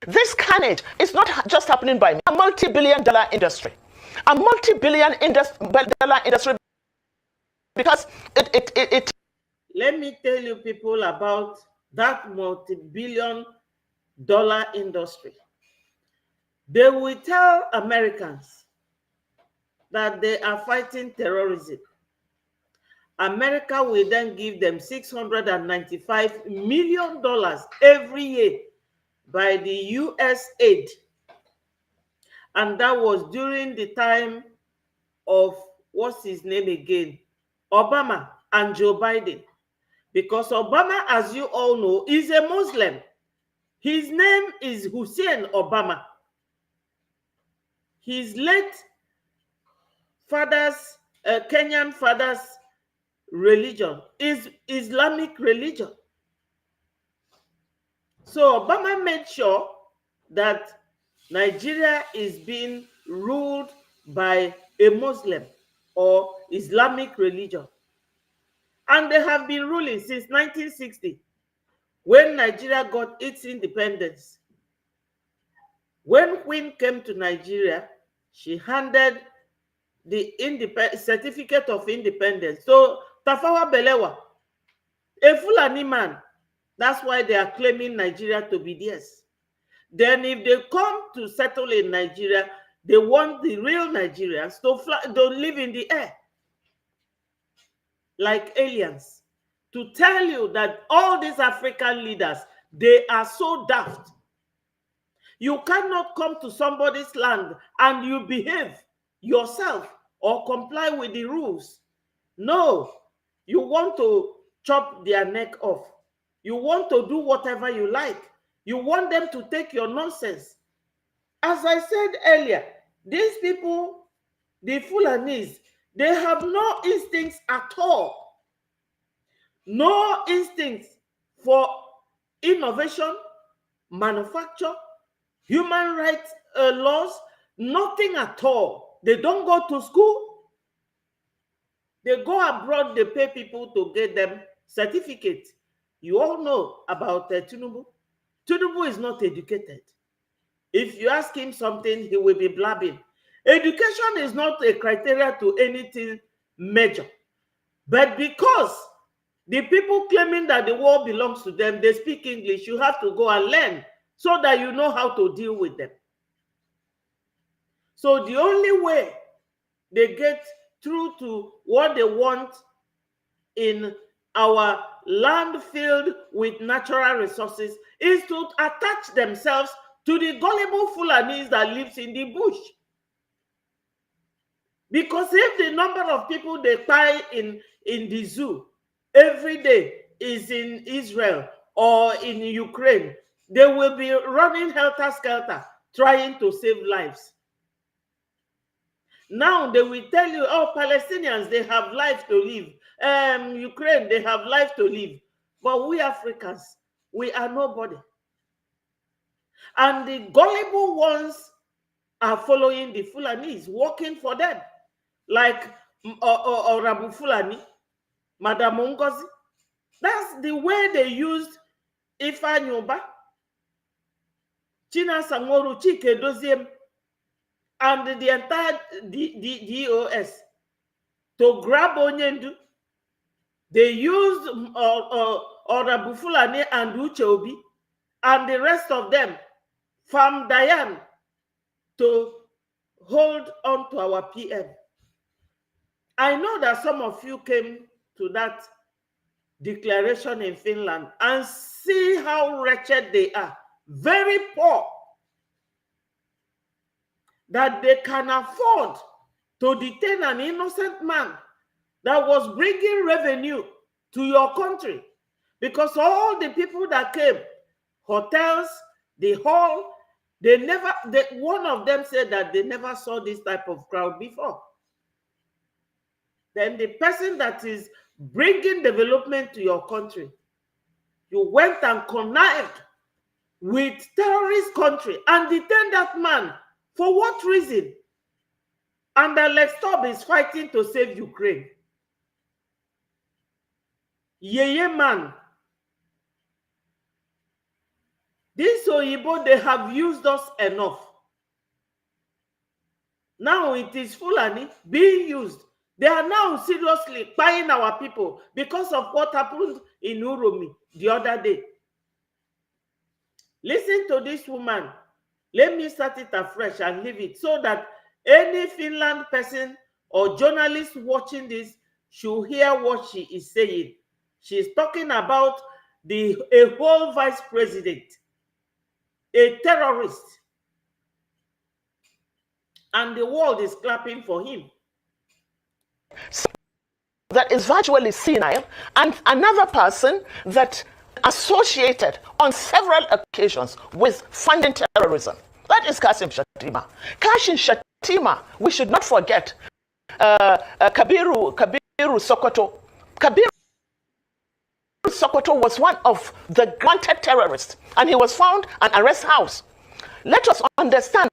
this carnage is not just happening by a multi-billion-dollar industry. A multi-billion-dollar industry, because it. Let me tell you people about that multi-billion-dollar industry. They will tell Americans that they are fighting terrorism. America will then give them $695 million every year. by the US aid. And that was during the time of, what's his name again? Obama and Joe Biden. Because Obama, as you all know, is a Muslim. His name is Hussein Obama. His late father's, Kenyan father's religion is Islamic religion. So Obama made sure that Nigeria is being ruled by a Muslim or Islamic religion. And they have been ruling since 1960, when Nigeria got its independence. When Queen came to Nigeria, she handed the certificate of independence. So Tafawa Balewa, a Fulani man, that's why they are claiming Nigeria to be theirs. Then if they come to settle in Nigeria, they want the real Nigerians to live in the air like aliens. To tell you that all these African leaders, they are so daft. You cannot come to somebody's land and you behave yourself or comply with the rules. No, you want to chop their neck off. You want to do whatever you like. You want them to take your nonsense. As I said earlier, these people, the Fulanis, they have no instincts at all. No instincts for innovation, manufacture, human rights laws, nothing at all. They don't go to school. They go abroad, they pay people to get them certificates. You all know about Tinubu. Tinubu is not educated. If you ask him something, he will be blabbing. Education is not a criteria to anything major. But because the people claiming that the world belongs to them, they speak English, you have to go and learn so that you know how to deal with them. So the only way they get through to what they want in our land filled with natural resources is to attach themselves to the gullible Fulanis that lives in the bush. Because if the number of people they buy in the zoo every day is in Israel or in Ukraine, they will be running helter-skelter trying to save lives. Now they will tell you, oh, Palestinians, they have life to live. Ukraine, they have life to live. But we Africans, we are nobody. And the gullible ones are following the Fulanis, working for them. Like Rabu Fulani, Madam Ngozi. That's the way they used Ifeanyi, China Sanworu, Chike Doziem, and the entire DOS to grab Onyendu. They used Rabu Fulani and Uche Obi and the rest of them, Farm Dayan, to hold on to our PM. I know that some of you came to that declaration in Finland and see how wretched they are. Very poor. That they can afford to detain an innocent man that was bringing revenue to your country. Because all the people that came, hotels, the hall, one of them said that they never saw this type of crowd before. Then the person that is bringing development to your country, you went and connived with terrorist country and detained that man. For what reason? And Alex Tob is fighting to save Ukraine. Yeye man. This Oyibo, they have used us enough. Now it is Fulani being used. They are now seriously buying our people because of what happened in Uromi the other day. Listen to this woman. Let me start it afresh and leave it so that any Finland person or journalist watching this should hear what she is saying. She is talking about a whole vice president a terrorist, and the world is clapping for him. That is virtually senile, and another person that associated on several occasions with funding terrorism. That is Kashim Shettima. Kashim Shettima, we should not forget, Kabiru Sokoto. Kabiru Sokoto was one of the granted terrorists, and he was found an arrest house. Let us understand,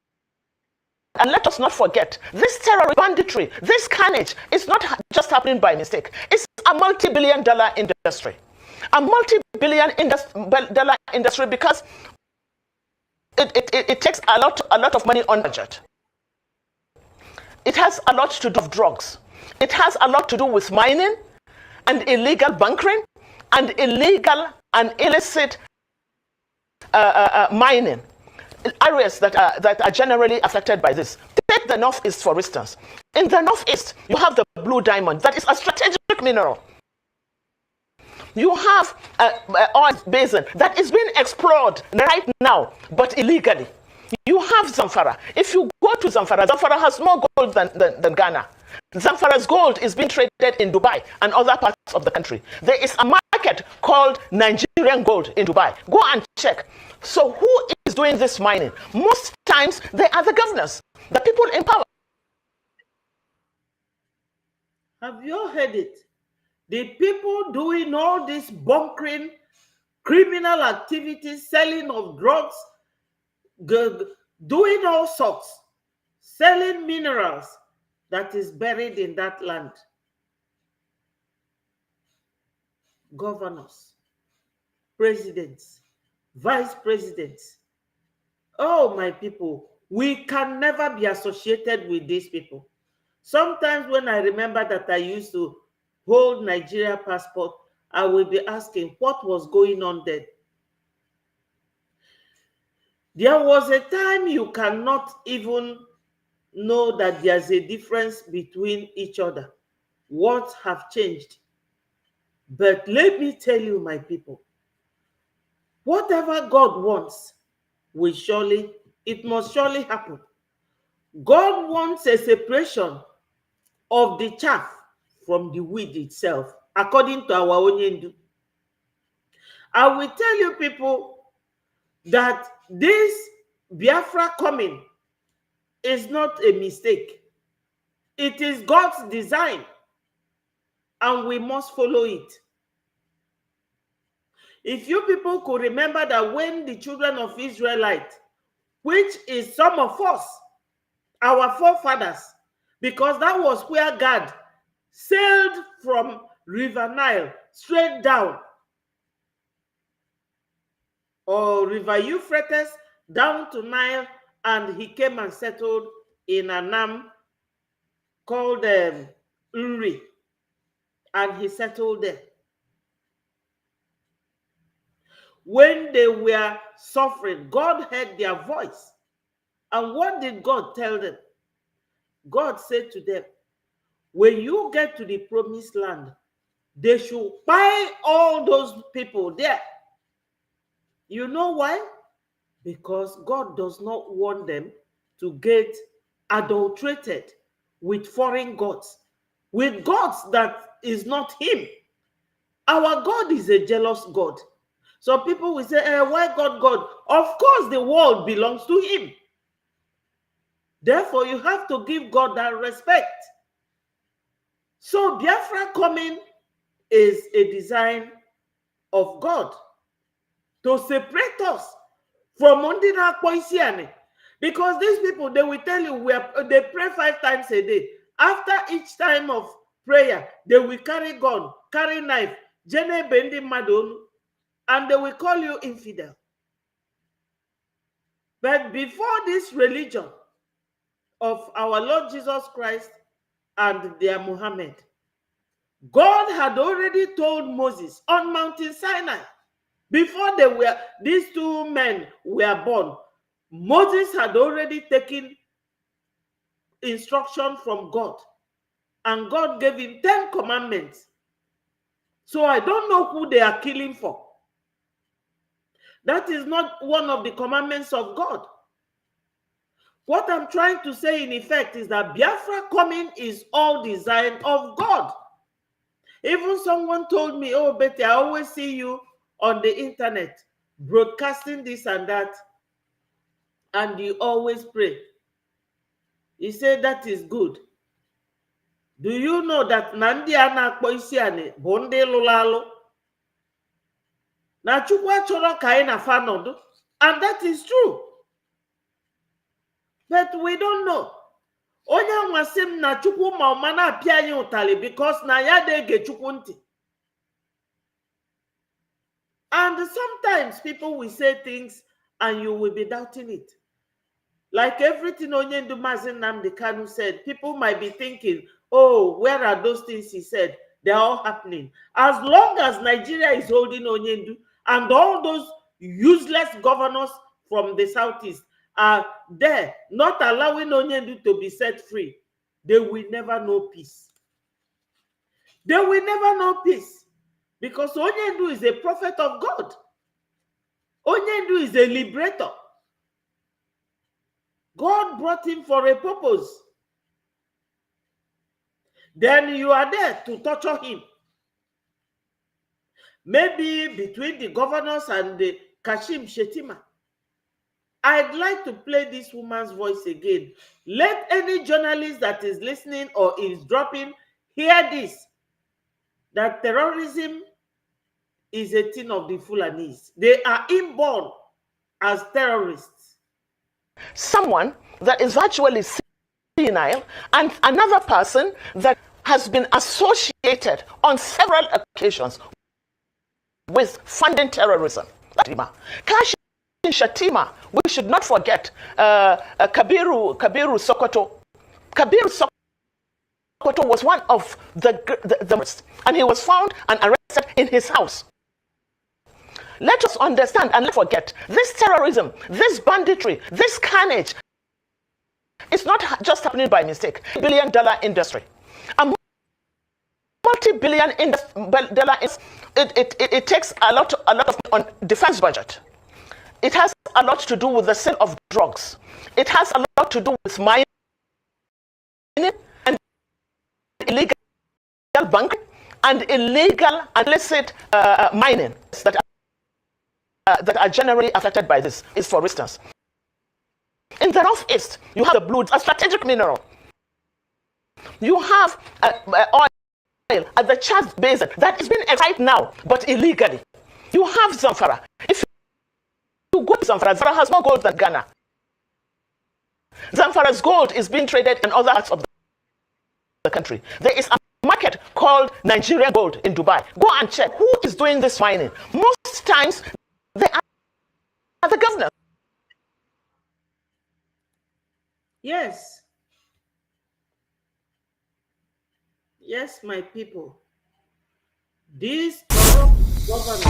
and let us not forget, this terrorist banditry, this carnage is not just happening by mistake. It's a multi-billion-dollar industry. A multi-billion-dollar industry because it takes a lot of money on budget. It has a lot to do with drugs. It has a lot to do with mining and illegal bunkering and illegal and illicit mining. Areas that are generally affected by this. Take the Northeast, for instance. In the Northeast, you have the blue diamond. That is a strategic mineral. You have oil basin that is being explored right now, but illegally. You have Zamfara. If you go to Zamfara, Zamfara has more gold than Ghana. Zamfara's gold is being traded in Dubai and other parts of the country. There is a market called Nigerian gold in Dubai. Go and check. So who is doing this mining? Most times they are the governors, the people in power. Have you heard it? The people doing all this bunkering, criminal activities, selling of drugs, doing all sorts, selling minerals that is buried in that land. Governors, presidents, vice presidents. Oh, my people, we can never be associated with these people. Sometimes when I remember that I used to hold Nigeria passport, I will be asking what was going on then. There was a time you cannot even know that there's a difference between each other. What have changed? But let me tell you, my people, whatever God wants it must surely happen. God wants a separation of the chaff from the weed itself, according to our own Hindu. I will tell you, people, that this Biafra coming is not a mistake. It is God's design, and we must follow it. If you people could remember that when the children of Israelite, which is some of us, our forefathers, because that was where God sailed from River Nile straight down, or River Euphrates down to Nile, and he came and settled in a Nam called Uri, and he settled there. When they were suffering, God heard their voice. And what did God tell them? God said to them, when you get to the promised land, they should buy all those people there. You know why? Because God does not want them to get adulterated with foreign gods, with gods that is not him. Our God is a jealous God. So people will say, why God? Of course, the world belongs to him. Therefore, you have to give God that respect. So Biafra coming is a design of God to separate us from Ondina Poisiane. Because these people, they will tell you, they pray 5 times a day. After each time of prayer, they will carry gun, carry knife, Jene Bendi Madon, and they will call you infidel. But before this religion of our Lord Jesus Christ and their Muhammad, God had already told Moses on Mountain Sinai, before these 2 men were born, Moses had already taken instruction from God, and God gave him 10 commandments. So I don't know who they are killing for. That is not one of the commandments of God. What I'm trying to say in effect is that Biafra coming is all design of God. Even someone told me, oh, Betty, I always see you on the internet broadcasting this and that, and you always pray. He said that is good. Do you know that Nandi Anakpo Isiani Bonde Lulalo? Na chukwa choro kaina fanodu, and that is true. But we don't know. Onye nwasim na chukwu ma mana apia anyị ụtali because na ya dege chukwu nti. And sometimes people will say things and you will be doubting it. Like everything Onyendu Mazi Nnamdi Kanu said, people might be thinking, oh, where are those things he said? They are all happening. As long as Nigeria is holding Onyendu and all those useless governors from the southeast are there, not allowing Onyendu to be set free, they will never know peace. They will never know peace. Because Onyendu is a prophet of God. Onyendu is a liberator. God brought him for a purpose. Then you are there to torture him. Maybe between the governors and the Kashim Shetima. I'd like to play this woman's voice again. Let any journalist that is listening or is dropping hear this. That terrorism is a thing of the Fulanis. They are inborn as terrorists. Someone that is virtually senile and another person that has been associated on several occasions with funding terrorism. Kashi Shatima, we should not forget Kabiru Sokoto. Kabiru Sokoto was one of the and he was found and arrested in his house. Let us understand and not forget, this terrorism, this banditry, this carnage, it's not just happening by mistake. $1 billion industry. A multi-billion dollar it takes a lot of on defense budget. It has a lot to do with the sale of drugs. It has a lot to do with mining and illegal bunkering and illegal illicit mining that are generally affected by this. Is, for instance, in the northeast, you have the blue, a strategic mineral. You have oil at the Chad Basin that is being extracted now, but illegally. You have Zamfara. If you go to Zamfara, Zamfara has more gold than Ghana. Zamfara's gold is being traded in other parts of the country. There is a market called Nigerian Gold in Dubai. Go and check who is doing this mining. Most times, they are the governors. Yes. Yes, my people. These corrupt governments.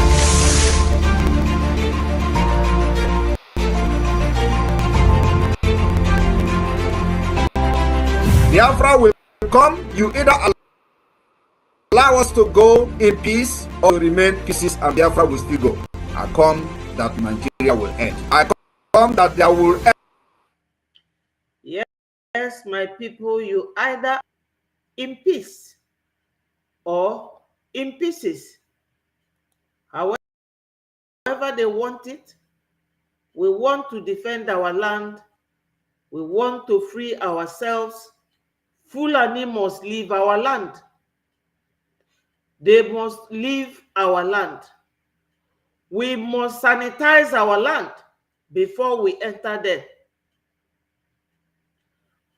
Biafra will come. You either allow us to go in peace or remain pieces, and Biafra will still go. I come that Nigeria will end. I come that there will end. Yes, my people, you either in peace or in pieces. However they want it, we want to defend our land. We want to free ourselves. Fulani must leave our land. They must leave our land. We must sanitize our land before we enter there.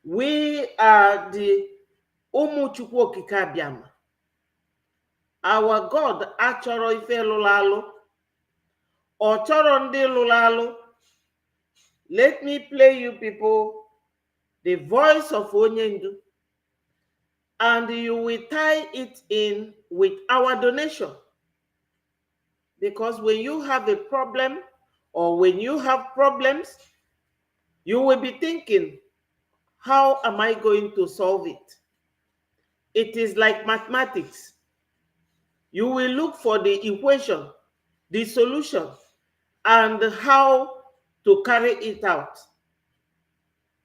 We are the Umuchukwu Okike Abiama. Our God achọrọ ife lụrụ alụ. Ọ chọrọ ndị lụrụ alụ. Let me play you people the voice of Onyendu, and you will tie it in with our donation. Because when you have a problem or when you have problems, you will be thinking, how am I going to solve it? It is like mathematics. You will look for the equation, the solution, and how to carry it out.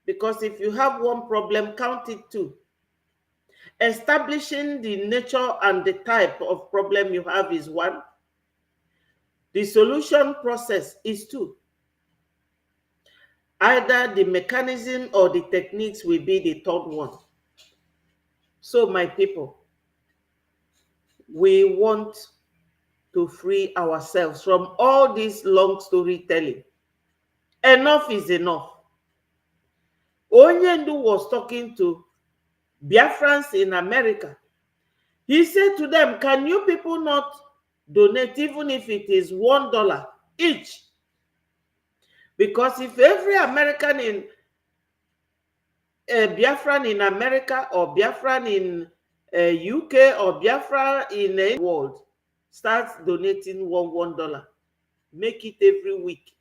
Because if you have one problem, count it two. Establishing the nature and the type of problem you have is one. The solution process is two. Either the mechanism or the techniques will be the third one. So, my people, we want to free ourselves from all this long storytelling. Enough is enough. Onyendu was talking to Biafrans in America. He said to them, can you people not donate even if it is $1 each? Because if every American in Biafran in America or Biafran in UK or Biafran in the world starts donating $1, make it every week.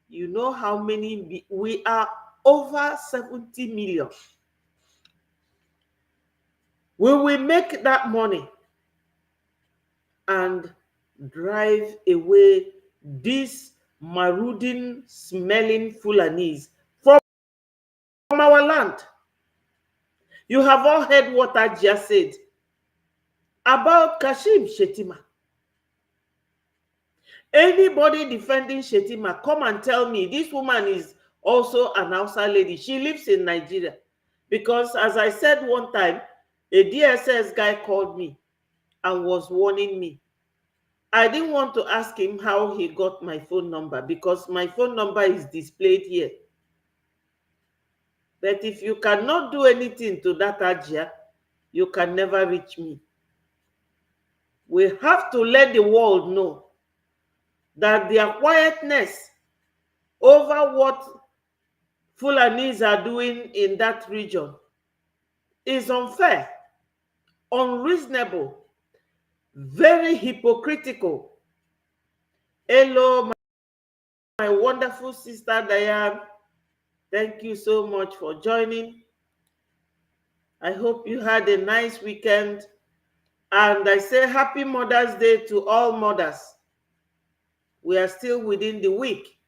You know how many we are? Over 70 million. We will make that money and drive away these marauding, smelling Fulanis from our land. You have all heard what I just said about Kashim Shettima. Anybody defending Shettima, come and tell me this woman is also an Hausa lady. She lives in Nigeria. Because as I said one time, a DSS guy called me and was warning me. I didn't want to ask him how he got my phone number because my phone number is displayed here. But if you cannot do anything to that Ajia, you can never reach me. We have to let the world know that their quietness over what Fulanis are doing in that region is unfair, unreasonable, very hypocritical. Hello, my wonderful sister Diane. Thank you so much for joining. I hope you had a nice weekend. And I say happy Mother's Day to all mothers. We are still within the week.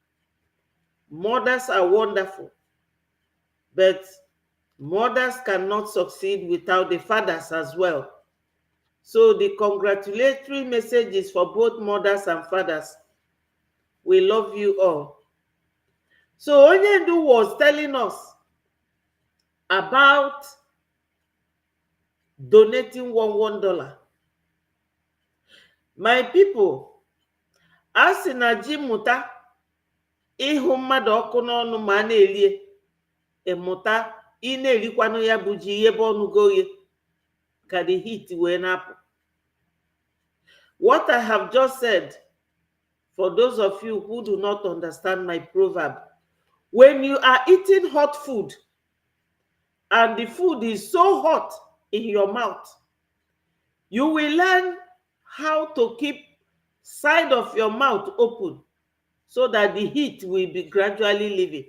Mothers are wonderful. But mothers cannot succeed without the fathers as well. So the congratulatory message is for both mothers and fathers. We love you all. So Onyendu was telling us about donating $1. My people, a sị na ji mụta ịhụ mmadụ ọkụ n'ọnụ ma a na-elie ịmụta ị na-erikwanụ ya bụ ji ihe bụ ọnụ goye ka the heat wee na-apụ. What I have just said, for those of you who do not understand my proverb, when you are eating hot food and the food is so hot in your mouth, you will learn how to keep side of your mouth open so that the heat will be gradually leaving.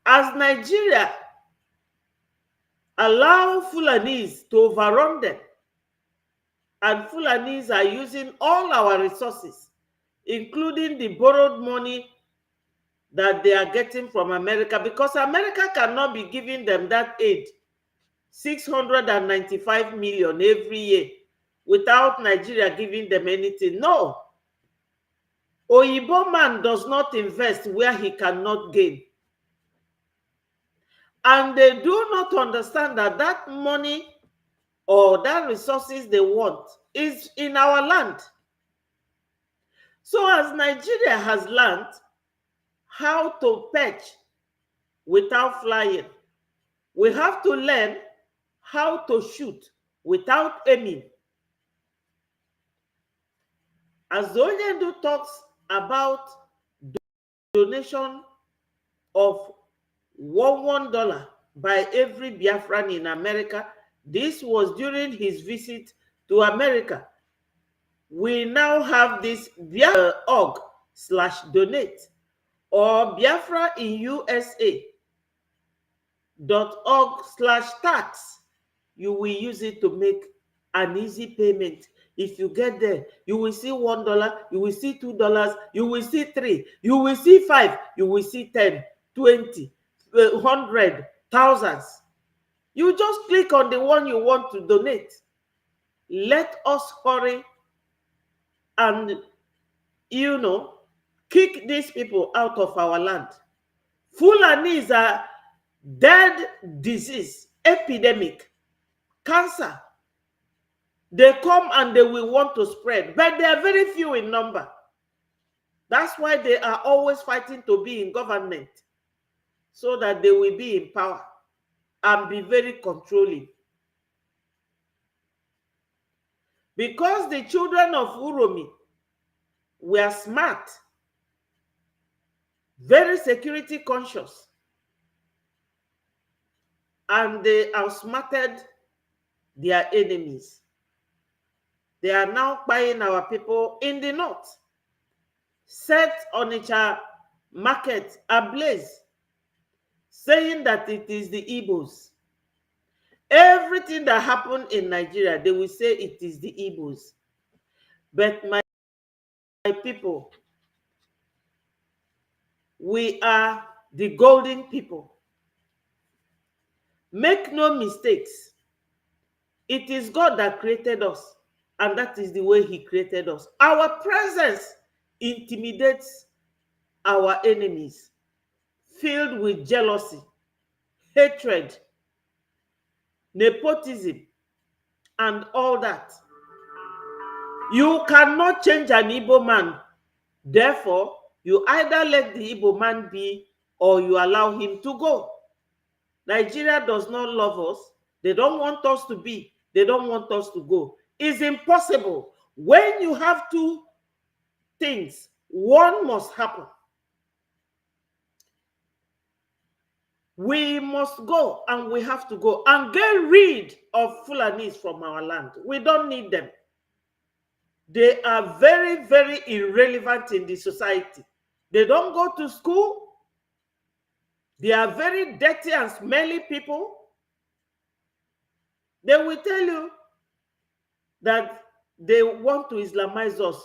As Nigeria allow Fulanis to overrun them, and Fulanis are using all our resources, including the borrowed money that they are getting from America, because America cannot be giving them that aid, 695 million every year, without Nigeria giving them anything. No. Oyibo man does not invest where he cannot gain. And they do not understand that that money or that resources they want is in our land. So as Nigeria has learned how to perch without flying, we have to learn how to shoot without aiming. As Onyendu talks about donation of $1 by every Biafran in America, this was during his visit to America. We now have this Biafra.org/donate or Biafra in USA.org/tax. You will use it to make an easy payment. If you get there, you will see $1, you will see $2, you will see 3, you will see 5, you will see 10, 20, 100, thousands. You just click on the one you want to donate. Let us hurry and, kick these people out of our land. Fulani is a dead disease, epidemic, cancer. They come and they will want to spread, but they are very few in number. That's why they are always fighting to be in government, so that they will be in power and be very controlling. Because the children of Uromi were smart, very security conscious, and they outsmarted their enemies. They are now buying our people in the north, set Onitsha market ablaze, saying that it is the Igbos. Everything that happened in Nigeria, they will say it is the Igbos. But my people, we are the golden people. Make no mistakes. It is God that created us, and that is the way he created us. Our presence intimidates our enemies, filled with jealousy, hatred, nepotism, and all that. You cannot change an Igbo man. Therefore, you either let the Igbo man be, or you allow him to go. Nigeria does not love us. They don't want us to be. They don't want us to go. It's impossible. When you have two things, one must happen. We must go, and we have to go and get rid of Fulanis from our land. We don't need them. They are very, very irrelevant in the society. They don't go to school. They are very dirty and smelly people. They will tell you that they want to Islamize us.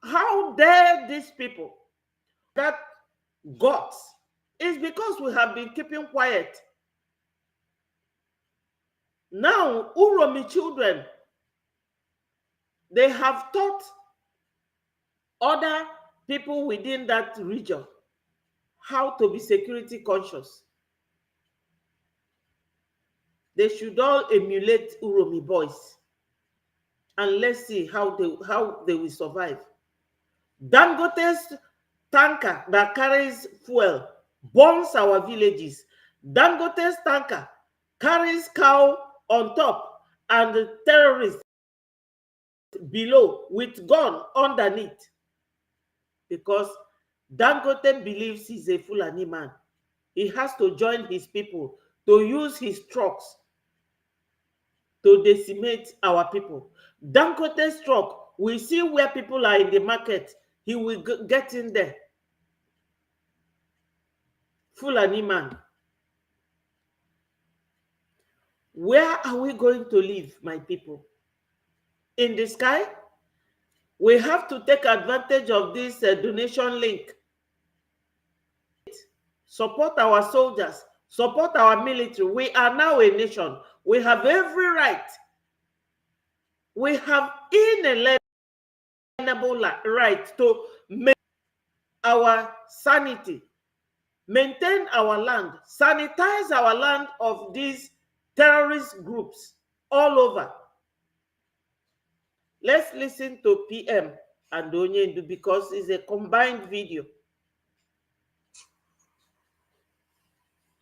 How dare these people? That guts is because we have been keeping quiet. Now, Uromi children, they have taught other people within that region how to be security conscious. They should all emulate Uromi boys, and let's see how they will survive. Dangote's tanker that carries fuel burns our villages. Dangote's tanker carries cow on top and the terrorists below with gun underneath, because Dangote believes he's a Fulani man. He has to join his people to use his trucks to decimate our people. Dangote's truck, we see where people are in the market, he will get in there. Fulani man. Where are we going to live, my people? In the sky? We have to take advantage of this donation link. Support our soldiers, support our military. We are now a nation. We have every right. We have inalienable right to maintain our sanity, maintain our land, sanitize our land of these terrorist groups all over. Let's listen to PM and Onyendu because it's a combined video.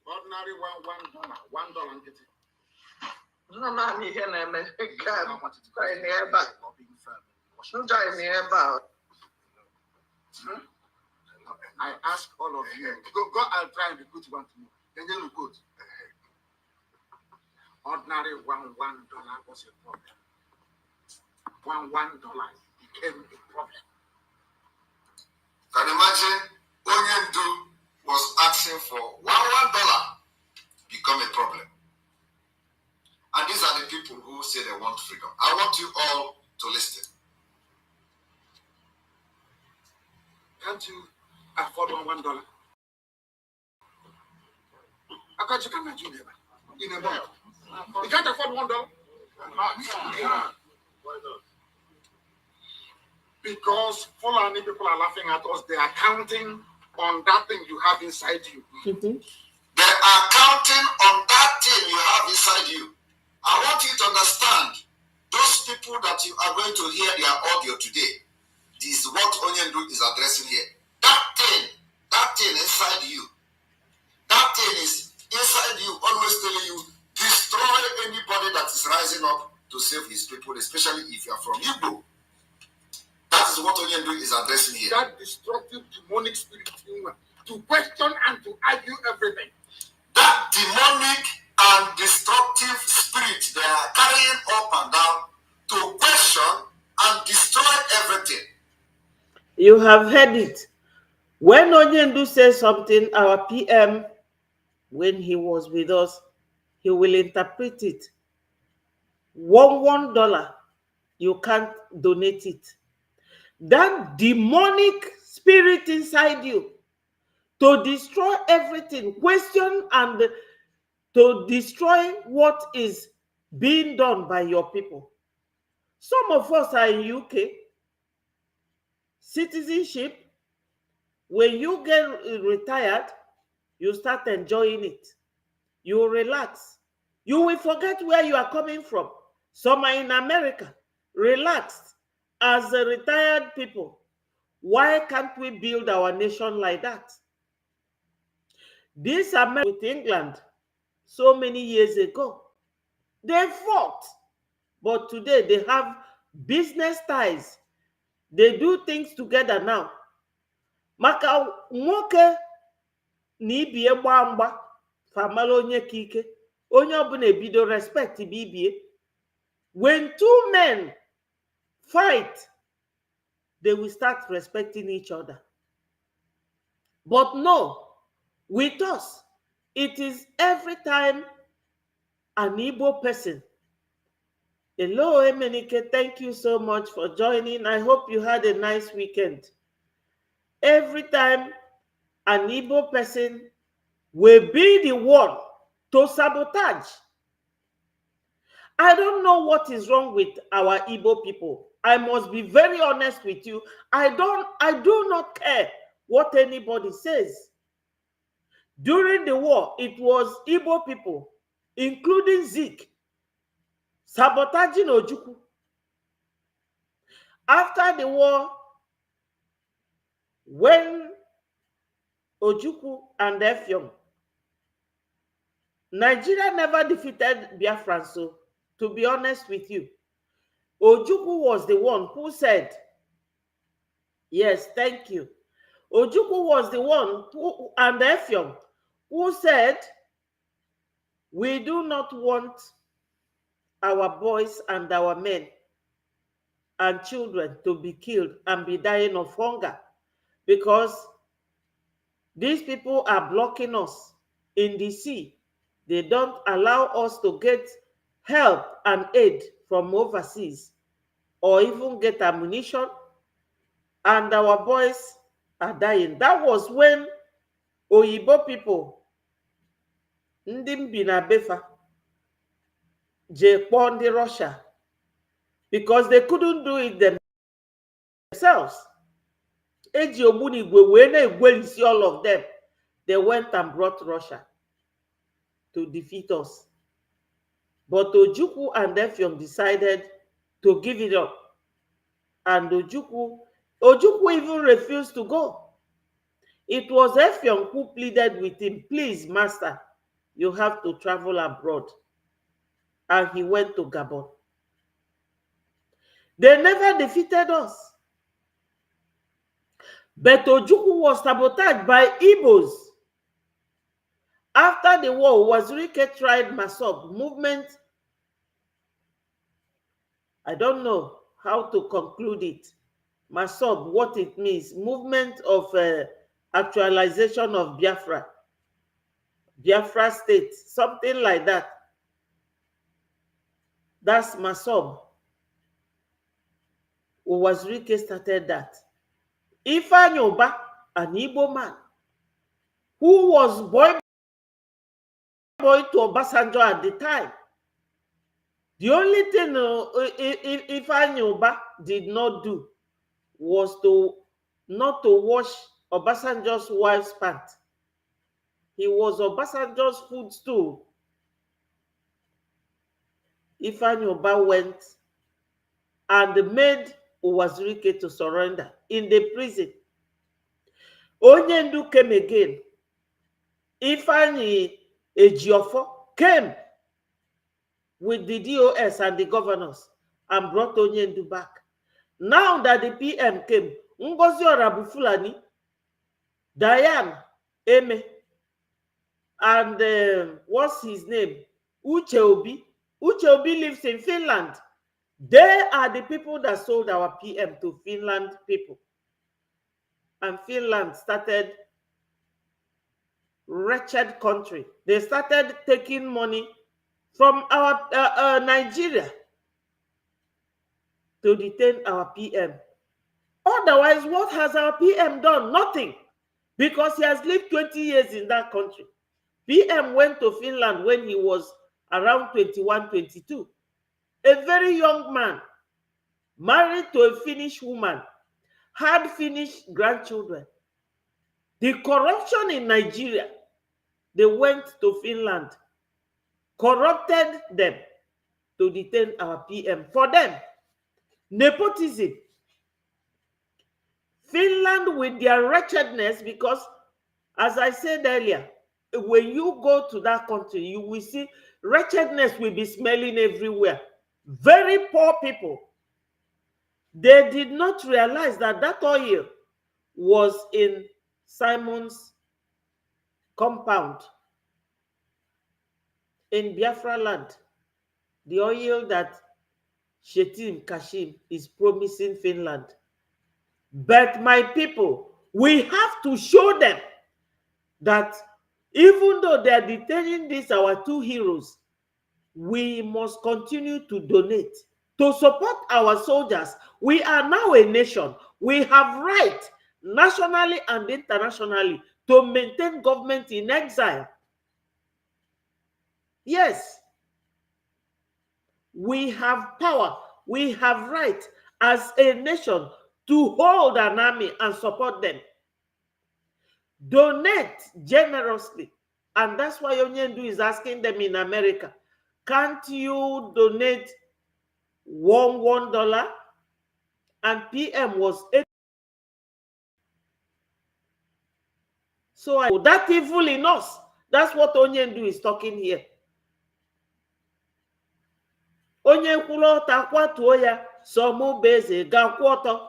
Ordinary $1. No, man, you hear me? God, try nearby. Try nearby. I ask all of you, go and try and recruit one to me. Then you recruit. Ordinary $1 was a problem. $1 became a problem. Can you imagine Onyendu was asking for $1 become a problem? And these are the people who say they want freedom. I want you all to listen. can't you afford $1? How can you come at you in a month? You can't afford $1? Because Fulani people are laughing at us. They are counting on that thing you have inside you. Mm-hmm. They are counting on that thing you have inside you. I want you to understand, those people that you are going to hear their audio today, this is what Onyendu is addressing here. That thing inside you, that thing is inside you, always telling you, destroy anybody that is rising up to save his people, especially if you are from Igbo. That is what Onyendu is addressing here. That destructive demonic spirit to question and to argue everything. That demonic and destructive spirit they are carrying up and down to question and destroy everything. You have heard it. When Onyendu says something, our PM, when he was with us, he will interpret it. $1, you can't donate it. That demonic spirit inside you to destroy everything, question and to destroy what is being done by your people. Some of us are in UK. Citizenship, when you get retired, you start enjoying it. You relax. You will forget where you are coming from. Some are in America, relaxed as a retired people. Why can't we build our nation like that? This America with England so many years ago, they fought, but today they have business ties. They do things together now. Maka nwoke na ibie gbaa mgba famala onye ka ike, onye ọbụla ebido respect bibie. When two men fight, they will start respecting each other. But no, with us, it is every time an Igbo person. Hello, Emenike, thank you so much for joining. I hope you had a nice weekend. Every time an Igbo person will be the one to sabotage. I don't know what is wrong with our Igbo people. I must be very honest with you. I do not care what anybody says. During the war, it was Igbo people, including Zeke, sabotaging Ojukwu. After the war, when Ojukwu and Effiong, Nigeria never defeated Biafrans, so to be honest with you, Ojukwu was the one who said, yes, thank you. Ojukwu was the one who, and Effiong, who said, we do not want our boys and our men and children to be killed and be dying of hunger, because these people are blocking us in the sea. They don't allow us to get help and aid from overseas or even get ammunition, and our boys are dying. That was when Oyibo people, ndị mbi na befa, je kpọọ ndị Russia, because they couldn't do it themselves. Eji Ogbunigwe wee na-egwelisi all of them. They went and brought Russia to defeat us. But Ojukwu and Effiong decided to give it up. And Ojukwu even refused to go. It was Effiong who pleaded with him, please, master, you have to travel abroad. And he went to Gabon. They never defeated us. But Ojukwu was sabotaged by Igbos. After the war, Wazirike tried Masob movement. I don't know how to conclude it. Masob, what it means, movement of actualization of Biafra state, something like that. That's Masob. Wazirike started that. Ifeanyi Uba an Igbo man, who was boy to Obasanjo at the time. The only thing Ifeanyi Uba did not do was not to wash Obasanjo's wife's pants. He was Obasanjo's footstool. Ifeanyi Uba went and made Uwazurike to surrender in the prison. Onyendu came again. Ifeanyi Ejiofor came with the DOS and the governors and brought Onyendu back. Now that the PM came, Ngozi Orabufulani, Diane Eme, and what's his name? Uche Obi. Uche Obi lives in Finland. They are the people that sold our PM to Finland people. And Finland started wretched country. They started taking money from our Nigeria to detain our PM. Otherwise, what has our PM done? Nothing. Because he has lived 20 years in that country. PM went to Finland when he was around 21, 22. A very young man, married to a Finnish woman, had Finnish grandchildren. The corruption in Nigeria, they went to Finland, corrupted them to detain our PM. For them, nepotism. Finland with their wretchedness, because as I said earlier, when you go to that country, you will see wretchedness will be smelling everywhere. Very poor people. They did not realize that that oil was in Simon's compound in Biafra land. The oil that Shetim Kashim is promising Finland. But my people, we have to show them that even though they are detaining these our two heroes, we must continue to donate to support our soldiers. We are now a nation. We have right nationally and internationally to maintain government in exile. Yes, we have power. We have right as a nation to hold an army and support them. Donate generously. And that's why Onyendu is asking them in America, can't you donate $1? And PM was 8. So that evil in us, that's what Onyendu is talking here. Onye kwụrụ ọtọ kwatuo ya, Somobeze ga-akwụ ọtọ.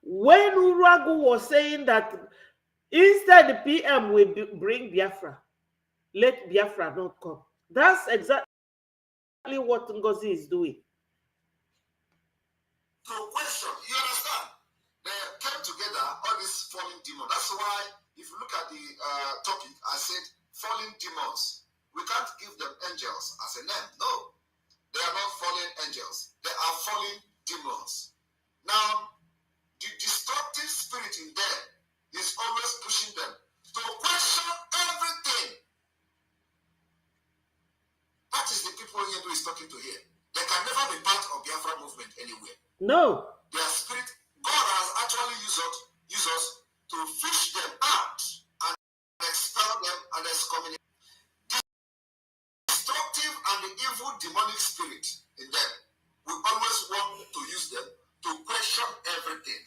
When Uragu was saying that instead the PM will bring Biafra, let Biafra not come. That's exactly what Ngozi is doing. So question, you understand? They came together, all these fallen demons. That's why, if you look at the topic, I said fallen demons. We can't give them angels as a name. No, they are not fallen angels. They are fallen demons. Now, the destructive spirit in them is always pushing them to question everything. That is the people Yedu is talking to here. They can never be part of Biafra movement anywhere. No. Their spirit, God has actually used us to fish them out and expel them and excommunicate. Destructive and the evil demonic spirit in them, we always want to use them to question everything.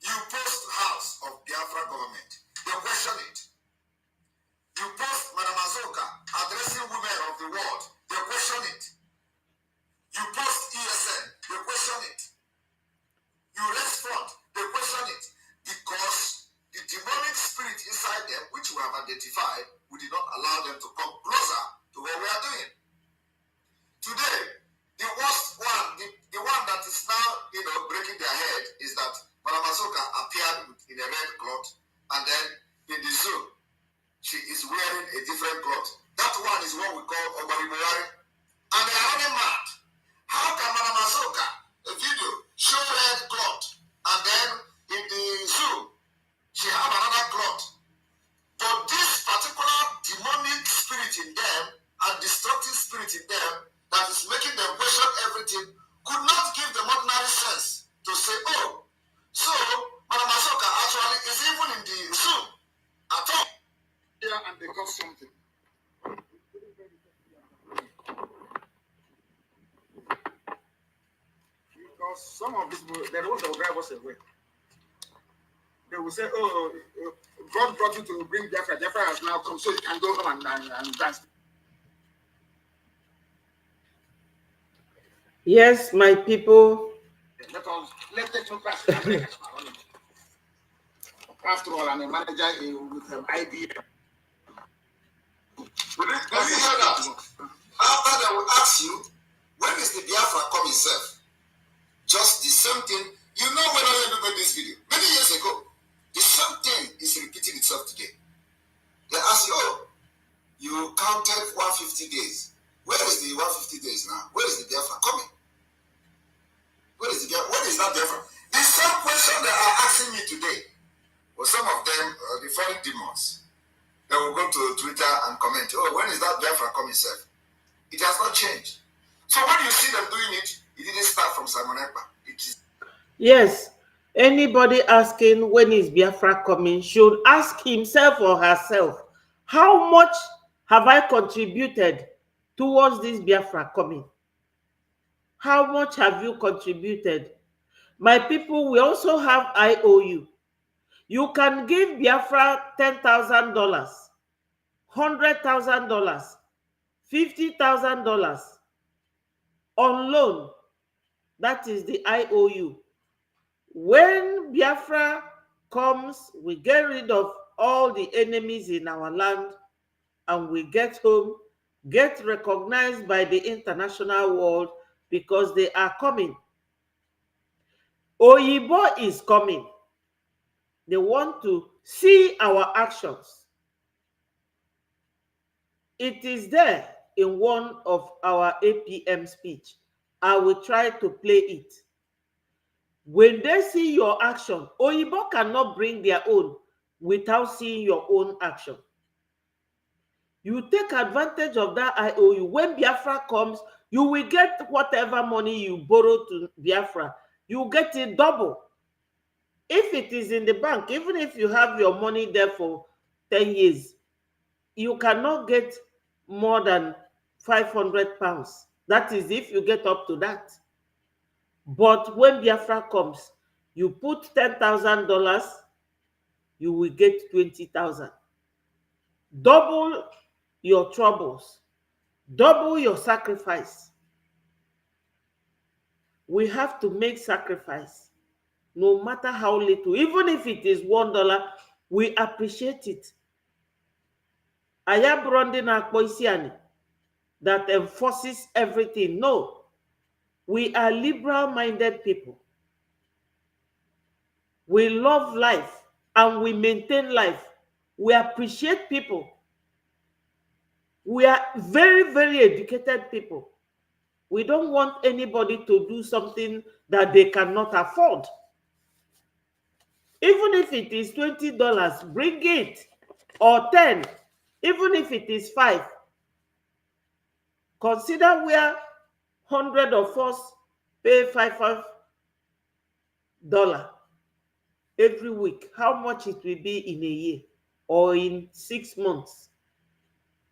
You post House of Biafra government, they question it. You post Madam Azoka addressing women of the world, they question it. You post ESN, they question it. You respond, they question it. Because the demonic spirit inside them, which we have identified, we did not allow them to come closer to what we are doing. they got something. Because some of these people, they don't want to drive us away. They will say, oh, God brought you to bring Biafra. Biafra has now come, so you can go home and dance. Yes, my people. Let us pass. After all, I'm a manager with an idea. Let me hear that. After they will ask you, when is the Biafra come itself? Just the same thing. You know when I made this video many years ago, the same thing is repeating itself today. They ask you, oh, you counted 150 days. Where is the 150 days now? Where is the Biafra coming? Where is the Biafra? What is that Biafra? The same question they are asking me today. Well, some of them, the foreign demons, they will go to Twitter and comment, oh, when is that Biafra coming, sir? It has not changed. So when you see them doing it, it didn't start from Simon Ekpa. It is. Yes, anybody asking when is Biafra coming should ask himself or herself, how much have I contributed towards this Biafra coming? How much have you contributed? My people, we also have IOU. You can give Biafra $10,000, $100,000, $50,000 on loan. That is the IOU. When Biafra comes, we get rid of all the enemies in our land and we get home, get recognized by the international world because they are coming. Oyibo is coming. They want to see our actions. It is there in one of our APM speech. I will try to play it. When they see your action, Oyibo cannot bring their own without seeing your own action. You take advantage of that IOU. When Biafra comes, you will get whatever money you borrow to Biafra. You get it double. If it is in the bank, even if you have your money there for 10 years, you cannot get more than 500 pounds. That is if you get up to that. But when Biafra comes, you put $10,000, you will get 20,000. Double your troubles, double your sacrifice. We have to make sacrifice, no matter how little. Even if it is $1, we appreciate it. Aya Brondin Akpoisiani that enforces everything. No, we are liberal-minded people. We love life and we maintain life. We appreciate people. We are very, very educated people. We don't want anybody to do something that they cannot afford. Even if it is $20, bring it. Or 10, even if it is 5. Consider where 100 of us pay $5 every week. How much it will be in a year or in 6 months.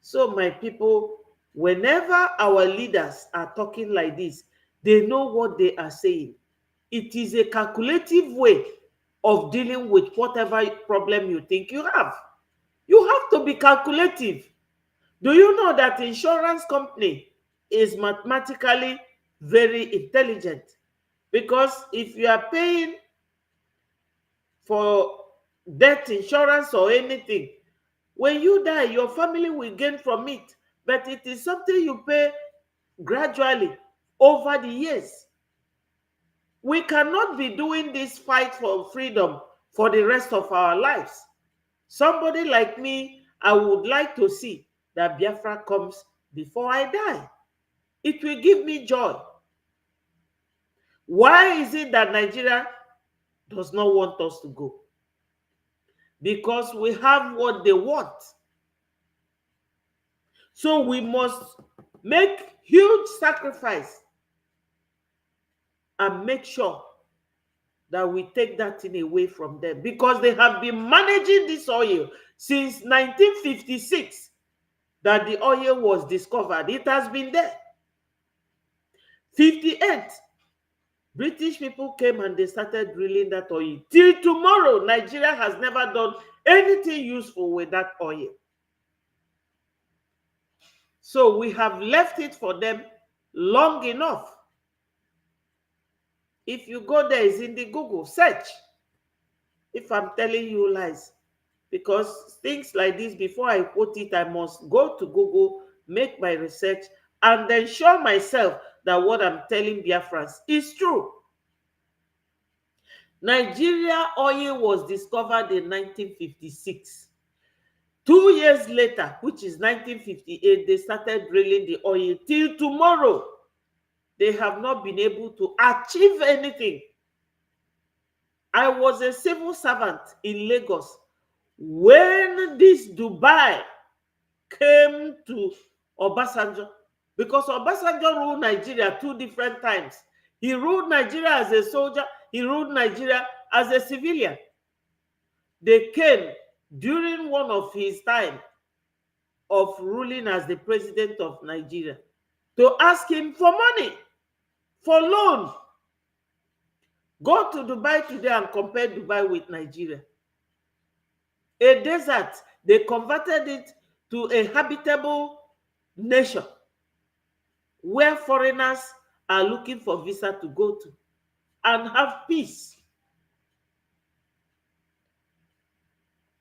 So my people, whenever our leaders are talking like this, they know what they are saying. It is a calculative way of dealing with whatever problem you think you have. You have to be calculative. Do you know that insurance company is mathematically very intelligent? Because if you are paying for death insurance or anything, when you die, your family will gain from it. But it is something you pay gradually over the years. We cannot be doing this fight for freedom for the rest of our lives. Somebody like me, I would like to see that Biafra comes before I die. It will give me joy. Why is it that Nigeria does not want us to go? Because we have what they want. So we must make huge sacrifice and make sure that we take that thing away from them, because they have been managing this oil since 1956 that the oil was discovered. It has been there. 58, British people came and they started drilling that oil. Till tomorrow, Nigeria has never done anything useful with that oil. So we have left it for them long enough. If you go there, it's in the Google search. If I'm telling you lies, because things like this, before I quote it, I must go to Google, make my research, and then show myself that what I'm telling Biafrans is true. Nigeria oil was discovered in 1956. 2 years later, which is 1958, they started drilling the oil. Till tomorrow, they have not been able to achieve anything. I was a civil servant in Lagos when this Dubai came to Obasanjo, because Obasanjo ruled Nigeria 2 different times. He ruled Nigeria as a soldier, he ruled Nigeria as a civilian. They came during one of his time of ruling as the president of Nigeria to ask him for money, for loan. Go to Dubai today and compare Dubai with Nigeria. A desert, they converted it to a habitable nation where foreigners are looking for visa to go to and have peace.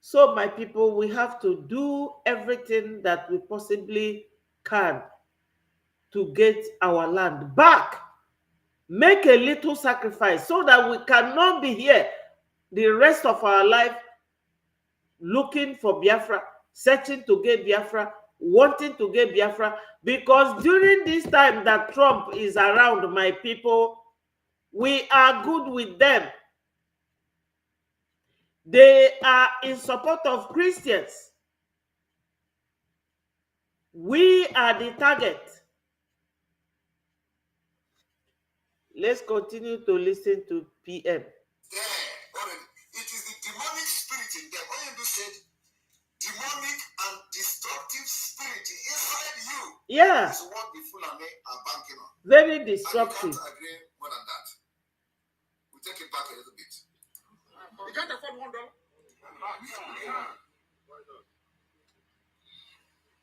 So my people, we have to do everything that we possibly can to get our land back. Make a little sacrifice so that we cannot be here the rest of our life looking for Biafra, searching to get Biafra, wanting to get Biafra, because during this time that Trump is around, my people, we are good with them. They are in support of Christians. We are the target. Let's continue to listen to PM. It is the demonic spirit in them. Oyendu said, demonic and destructive spirit inside you. Yeah. Is what the Fulani are banking on. Very destructive. And you can't agree more than that. We'll take it back a little bit. You can't afford $1.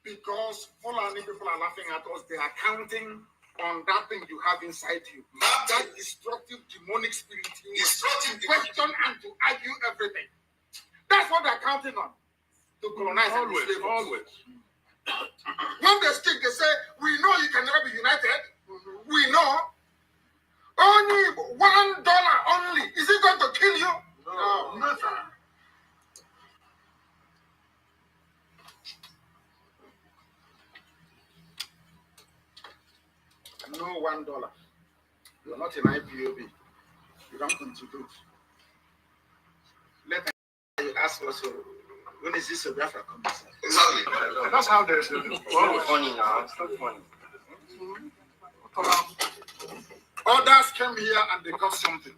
Because Fulani people are laughing at us, they are counting on that thing you have inside you. That destructive demonic spirit in you. To question and to argue everything. That's what they're counting on. To colonize always, and always. When they speak, they say, we know you can never be united. We know. Only $1 only. Is it going to kill you? No, sir. No $1. You're not an IPOB. You don't contribute. Later, you ask us, when is this Biafra coming? Exactly. That's how there's funny now. It's not funny. Others came here and they got something.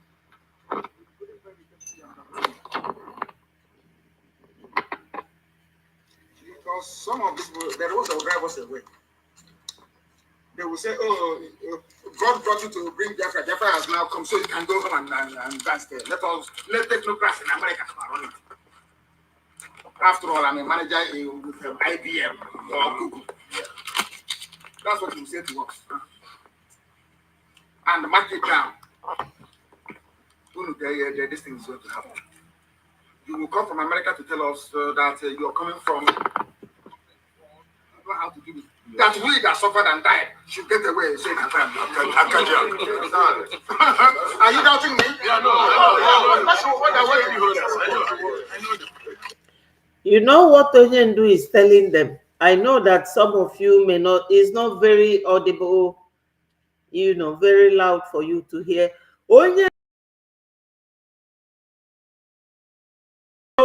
Because some of these people, there was a drive us away. They will say, oh, God brought you to bring Biafra. Biafra has now come, so you can go home and dance there. Let technocrats in America come around it. After all, I'm a manager with IBM or Google. That's what you say to us. And mark it down. This thing is going to happen. You will come from America to tell us that you are coming from. How to do it. That we that suffered and died should get away. Say, are you doubting me? Yeah, no. That's what I want. You know what Oyendu is telling them? I know that some of you may not, it's not very audible, very loud for you to hear. Oyendu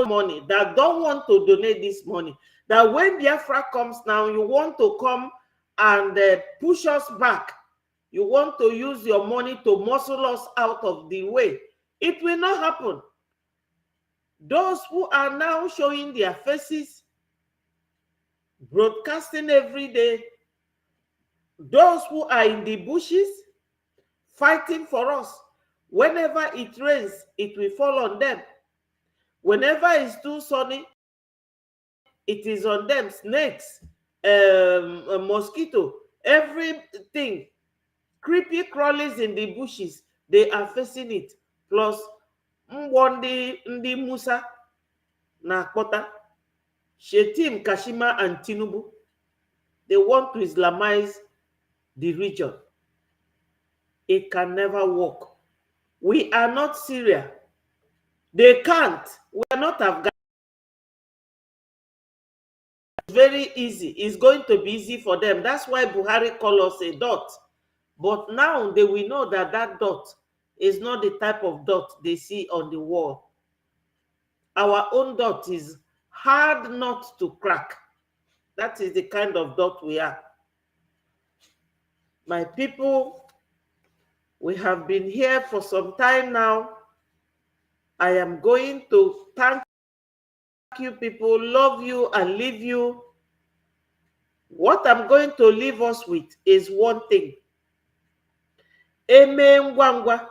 money that don't want to donate this money. That when Biafra comes now, you want to come and push us back. You want to use your money to muscle us out of the way. It will not happen. Those who are now showing their faces, broadcasting every day, those who are in the bushes, fighting for us, whenever it rains, it will fall on them. Whenever it's too sunny, it is on them. Snakes, a mosquito, everything, creepy crawlies in the bushes, they are facing it. Plus, Ndi Musa na Akpota, Shetim, Kashima, and Tinubu, they want to Islamize the region. It can never work. We are not Syria. They can't. We are not Afghanistan. It's very easy. It's going to be easy for them. That's why Buhari call us a dot. But now they will know that that dot is not the type of dot they see on the wall. Our own dot is hard not to crack. That is the kind of dot we are. My people, we have been here for some time now. I am going to thank you people, love you and leave you. What I'm going to leave us with is one thing. Eme ngwangwa,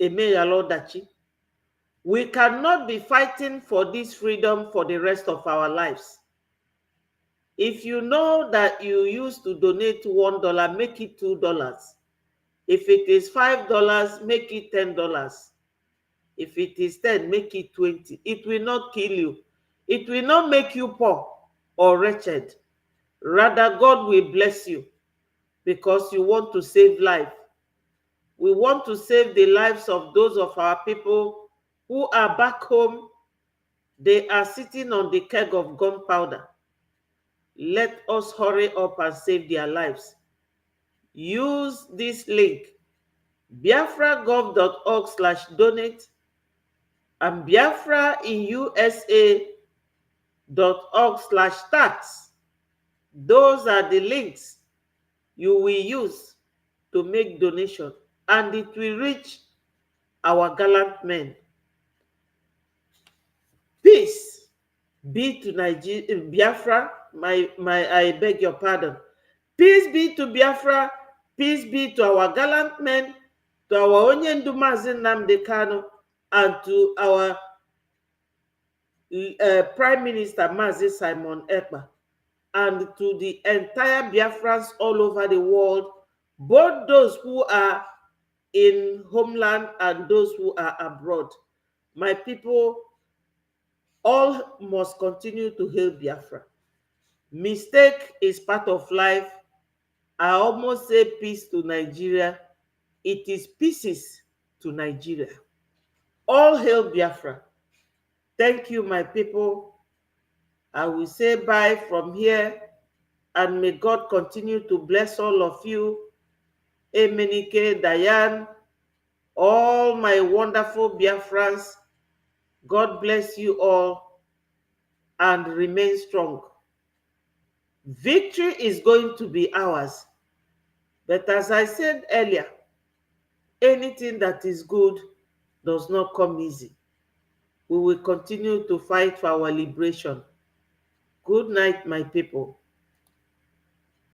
eme yalodachi. We cannot be fighting for this freedom for the rest of our lives. If you know that you used to donate $1, make it $2. If it is $5, make it $10. If it is 10, make it 20. It will not kill you. It will not make you poor or wretched. Rather, God will bless you because you want to save life. We want to save the lives of those of our people who are back home. They are sitting on the keg of gunpowder. Let us hurry up and save their lives. Use this link, biafragov.org/donate and biafrainUSA.org/tax. Those are the links you will use to make donation, and it will reach our gallant men. Peace be to Nigeria, Biafra. I beg your pardon. Peace be to Biafra. Peace be to our gallant men, to our Onyendu Mazi Nnamdi Kanu, and to our Prime Minister Mazi Simon Ekpa, and to the entire Biafrans all over the world, both those who are in homeland and those who are abroad. My people, all must continue to hail Biafra. Mistake is part of life. I almost say peace to Nigeria. It is pieces to Nigeria. All hail Biafra. Thank you, my people. I will say bye from here, and may God continue to bless all of you. Emenike, Diane, all my wonderful Biafrans. God bless you all and remain strong. Victory is going to be ours. But as I said earlier, anything that is good does not come easy. We will continue to fight for our liberation. Good night, my people.